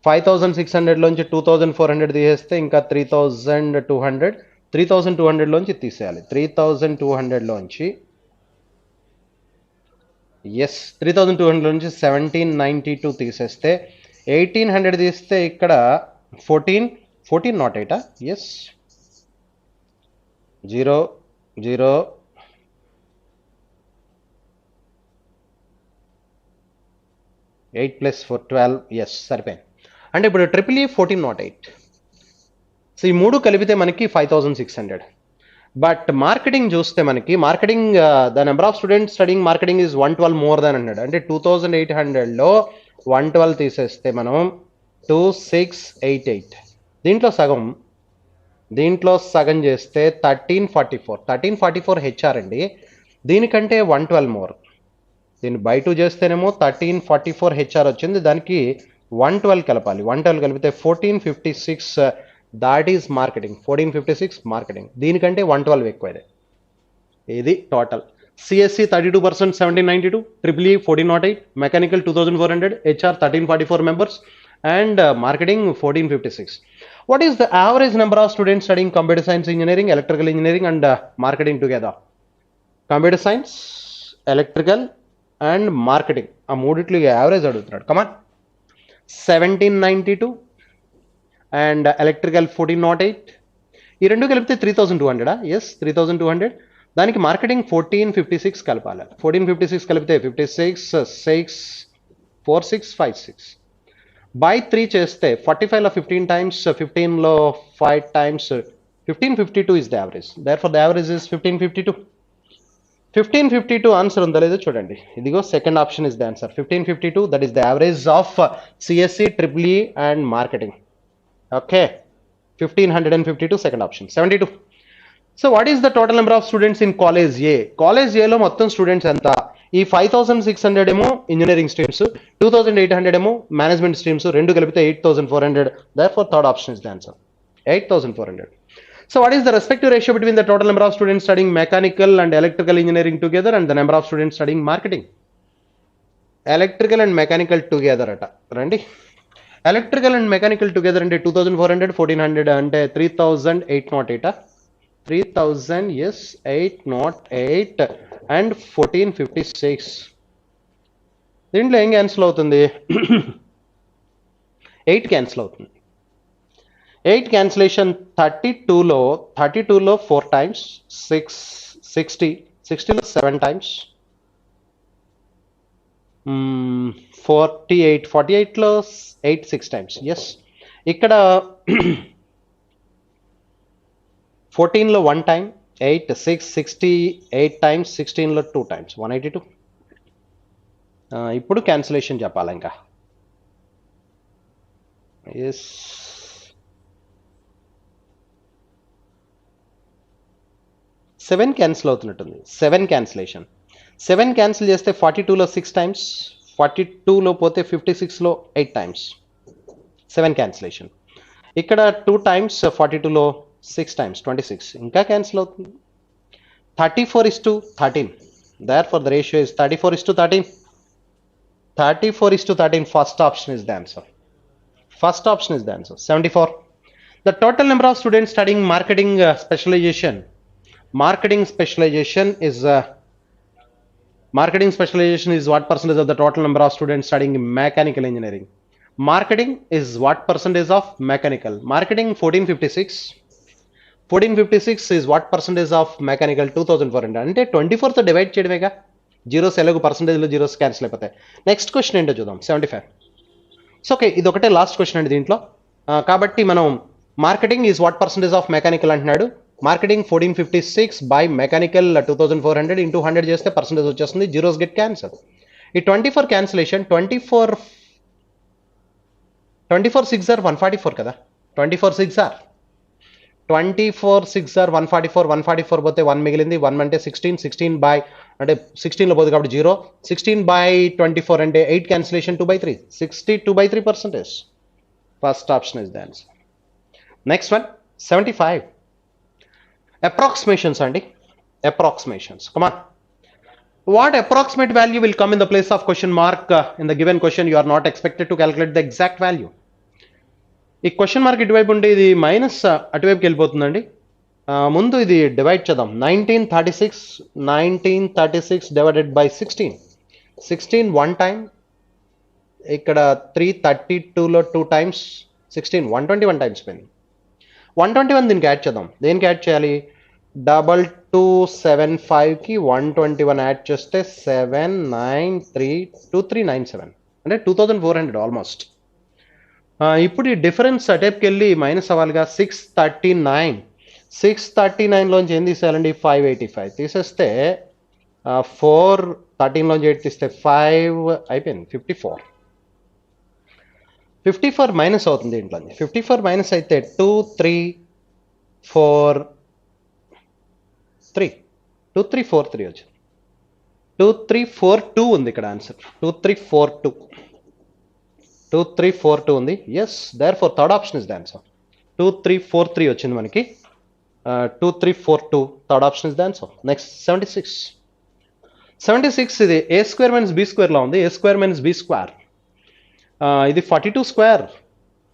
5600లోంచి 2400 తీసేస్తే ఇంకా 3200లోంచి తీసేయాలి. 3200లోంచి 1792 తీసేస్తే 1800 తీస్తే ఇక్కడ 1408. ఎస్, 0 0 8 + 4 12. ఎస్, సరిపోయింది. అంటే ఇప్పుడు EEE 1408. సో ఈ 3 కలిపితే మనకి 5600. బట్ మార్కెటింగ్ చూస్తే మనకి the number of students studying marketing is 112 more than అన్నాడు. అంటే 2800లో 112 తీసేస్తే మనం 2688. దీంట్లో సగం చేస్తే 1344 హెచ్ఆర్ అండి. దీనికంటే 112 మోర్. దీన్ని బై 2 చేస్తేనేమో 1344 హెచ్ఆర్ వచ్చింది. దానికి 112 కలపాలి. 112 కలిపితే 1456, దాట్ ఈజ్ మార్కెటింగ్. 1456 మార్కెటింగ్. దీనికంటే 112 ఎక్కువదే. ఇది total. CSE 32%, 1792, EEE 1408, mechanical 2400, HR 1344 members and marketing 1456. What is the average number of students studying computer science engineering, electrical engineering and marketing together? Computer science, electrical and marketing. ఆ మూడిట్లో average అడుగుతున్నాడు. కమాన్, 1792 and electrical 1408. ఈ 2 కలిపితే 3200. Yes, 3200. దానికి marketing 1456 కలపాలి. 1456 కలిపితే 56 6 4656. By 3 చేస్తే 45లో 15 times, 15లో 5 times, 1552 is the average. Therefore the average is 1552. 1552 answer ఉందో లేదో చూడండి. ఇదిగో second option is the answer. 1552, that is the average of CSE, triple E and marketing. Okay, 1552 second option. 72. So what is the total number of students in college A? College ఏలో మొత్తం students ఎంత? ఈ 5600 ఏమో engineering streams, 2800 ఏమో management streams, రెండు కలిపితే 8400. Therefore third option is the answer. 8400. So what is the respective ratio between the total number of students studying mechanical and electrical engineering together and the number of students studying marketing? Electrical and mechanical together ata randi. Electrical and mechanical together ante 2400, 1400 ante 3808 3000, yes, 808 and 1456. దీంట్లో ఏం cancel అవుతుంది? 8 cancel అవుతుంది. 8 cancellation 32లో 4 times, 60లో 7 times, 48లో 8 6 times. Yes, ఇక్కడ 14లో 1 time, 8 6 68 times, 16లో 2 టైమ్స్, 182. ఇప్పుడు క్యాన్సిలేషన్ చెప్పాలి ఇంకా. ఎస్, 7 క్యాన్సిల్ అవుతున్నట్టుంది. 7 క్యాన్సిలేషన్. 7 క్యాన్సిల్ చేస్తే 42లో 6 టైమ్స్, 42లో పోతే 56లో 8 టైమ్స్, 7 క్యాన్సిలేషన్. ఇక్కడ 2 టైమ్స్ 42లో 6 టైమ్స్, 26. ఇంకా క్యాన్సిల్ అవుతుంది. 34:13. Therefore the ratio is 34:13. 34:13. First option is the answer. First option is the answer. 74. The total number of students studying marketing specialization. Marketing specialization is what percentage of the total number of students studying mechanical engineering? Marketing is what percentage of mechanical? Marketing 1456. 1456 is what percentage of mechanical? 2400. అంటే 24 తో divide చేయడమేగా. Zeros ఎలాగో పర్సంటేజ్లో zeros cancel అయిపోతాయి. Next question ఏంటో చూద్దాం. 75. So okay, ఇది ఒకటే last question అండి దీంట్లో. కాబట్టి మనం marketing is what percentage of mechanical అంటున్నాడు. మార్కెటింగ్ 1456 బై మెకానికల్ 2400 ఇంటూ 100 చేస్తే పర్సంటేజ్ వచ్చేస్తుంది. Zeros get cancel. ఈ 24 క్యాన్సిలేషన్ 24 6 ఆర్ 144 కదా. 24 6 ఆర్ 144. 144 పోతే 1 మిగిలింది. 1 అంటే 16 బై అంటే 16లో పోతుంది కాబట్టి 0. 16 బై 24 అంటే 8 cancellation 2/3. 62/3%. First option is the answer. Next one 75. Approximations అండి. Approximations. Come on. What approximate value will come in the place of question mark in the given question? You are not expected to calculate the exact value. ఈ question mark ఇటువైపు ఉంటే ఇది minus అటువైపుకి వెళ్ళిపోతుందండి. ముందు ఇది divide చేద్దాం. 1936 divided by 16 1 time. ఇక్కడ 332లో 2 times, 16 121 times పోయింది. 121 దీనికి యాడ్ చేద్దాం. దేనికి యాడ్ చేయాలి? 2275కి 121 యాడ్ చేస్తే 7932397 అంటే 2400 ఆల్మోస్ట్. ఇప్పుడు ఈ డిఫరెన్స్ అటేపుకి వెళ్ళి మైనస్ అవ్వాలిగా. 639లోంచి ఏం తీసేయాలండి? 585 తీసేస్తే 413లోంచి 8 తీస్తే 5 అయిపోయింది. 54 మైనస్ అవుతుంది దీంట్లో. 54 మైనస్ అయితే 2343 వచ్చింది. 2342 ఉంది ఇక్కడ ఆన్సర్. 2342 ఉంది. Yes, therefore third option is the answer. 2343 వచ్చింది మనకి. 2342 third option is the answer. Next 76 ఇది a square minus b square లా ఉంది. a square minus b square. ఇది 42 square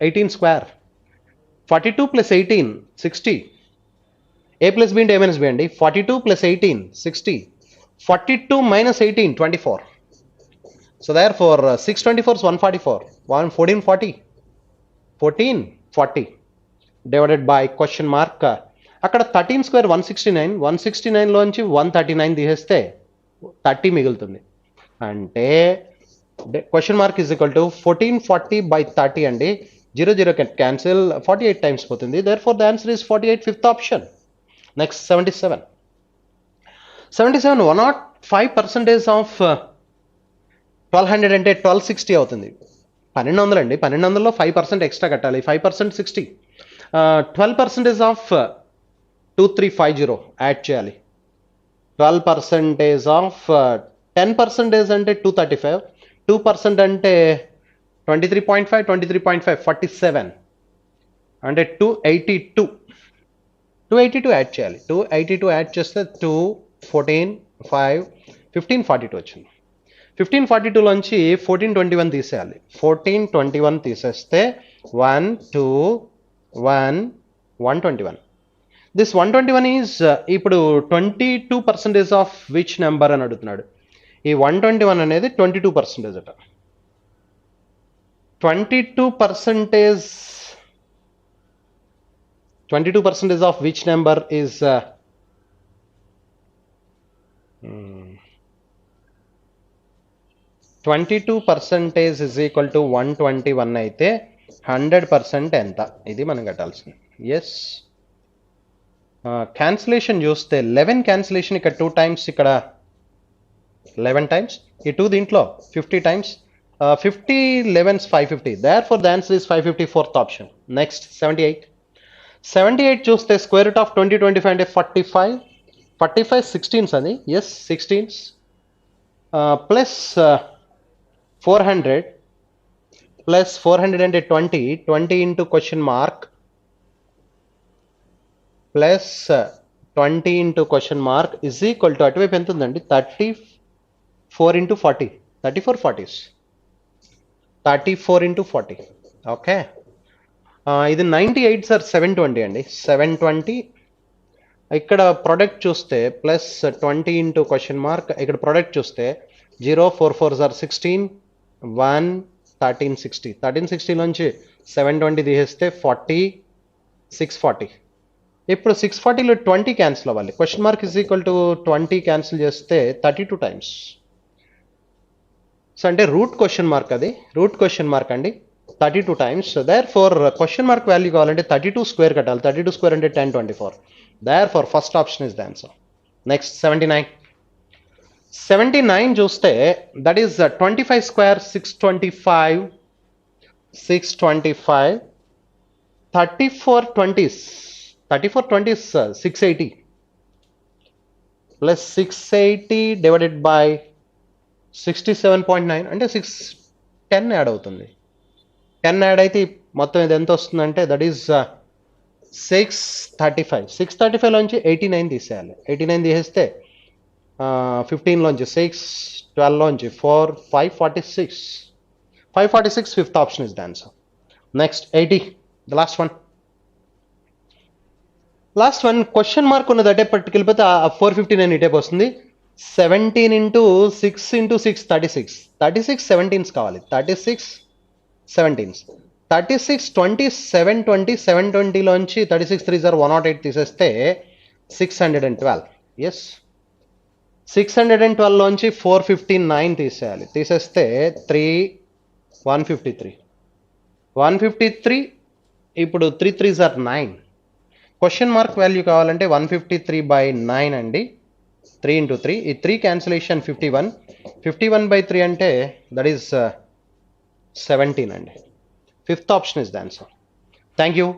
18 square. 42 plus 18 60. a plus b అంటే a minus b అండి. 42 plus 18 60. 42 minus 18 24. So therefore 624 is 144. 1440 divided by question mark. అక్కడ 13 square 169. 169లోంచి 139 తీసేస్తే 30 మిగులుతుంది. అంటే question mark is equal to 1440 by 30 అండి. 0 క్యాన్సిల్ 48 టైమ్స్ పోతుంది. Therefore the answer is 48, fifth option. Next 77. 77 105% of 1200 అంటే 1260 అవుతుంది. 1200 అండి, 1200లో 5% ఎక్స్ట్రా కట్టాలి. 5% 60. 12% ఆఫ్ 2350 యాడ్ చేయాలి. 12% ఆఫ్ 10% అంటే 235, 2% అంటే 23.5, 23.5 47 అంటే 282. 282 యాడ్ చేయాలి. 282 యాడ్ చేస్తే 2 14 5 1542 వచ్చింది. 1542లోంచి 1421 తీసేయాలి. 1421 తీసేస్తే 1 2 1 121. దిస్ 121 ఈజ్ ఇప్పుడు 22% ఆఫ్ విచ్ నెంబర్ అని అడుగుతున్నాడు. ఈ 121 అనేది 22% అట. 22% of which number is 22% is equal to 121 అయితే 100% ఎంత? ఇది మనం కట్టాల్సింది. ఎస్. క్యాన్సిలేషన్ చూస్తే 11 క్యాన్సిలేషన్ ఇక్కడ 2 టైమ్స్, ఇక్కడ 11 టైమ్స్, ఈ 2 దీంట్లో 50 times. 50 11s 550. Therefore the answer is 554th option. Next 78. 78 చూస్తే స్క్వేర్ రూట్ ఆఫ్ 20 25 అంటే 45. 45 16s అది. ఎస్ 16s ప్లస్ 400 ప్లస్ 400 అంటే 20 into question mark plus 20 into question mark is equal to అటువైపు ఎంత ఉందండి 34 ఇంటూ 40, 34 40s, 34 ఇంటూ 40. ఓకే, ఇది 98 sir 720 అండి. 720 ఇక్కడ ప్రొడక్ట్ చూస్తే ప్లస్ 20 ఇంటూ క్వశ్చన్ మార్క్, ఇక్కడ ప్రొడక్ట్ చూస్తే 0 4 4 సార్ 16 1 1360. 1360 నుంచి 720 తీసేస్తే 40 640. ఇప్పుడు 640లో 20 క్యాన్సిల్ అవ్వాలి. Question mark is equal to 20 cancel చేస్తే 32 టైమ్స్. సో అంటే రూట్ క్వశ్చన్ మార్క్, అది రూట్ క్వశ్చన్ మార్క్ అండి, 32 times. Therefore question mark value కావాలంటే 32 స్క్వేర్ కట్టాలి. 32 స్క్వేర్ అంటే 1024. Therefore first option is the answer. Next 79. 79 చూస్తే that is 25 square 625, 625 34 20s, 34 20s 680 plus 680 divided by 67.9 అంటే 10 add అవుతుంది. 10 add అయితే మొత్తం ఇది ఎంత వస్తుందంటే దట్ ఈస్ 635. 635లోంచి 89 తీసేయాలి. 89 తీసేస్తే 15లోంచి 6, 12లోంచి 4, 546. 546 fifth option is the answer. Next 80, the last one. Last one question mark ఉన్నది అటే పట్టుకెళ్ళిపోతే 459 ఇటేపు వస్తుంది. 17 ఇంటూ 6 ఇంటూ 6 36. 36 17s కావాలి. 36 17s. 36 20 720. 720లోంచి 36 3 108 తీసేస్తే 612. ఎస్ 612లోంచి 459 తీసేయాలి. తీసేస్తే 153. 153 ఇప్పుడు 3 3 9. క్వశ్చన్ మార్క్ వాల్యూ కావాలంటే 153/9 అండి. 3 ఇంటూ 3, ఈ 3 క్యాన్సిలేషన్ 51. 51/3 అంటే దట్ ఈస్ 17 అండి. Fifth option is the answer. Thank you.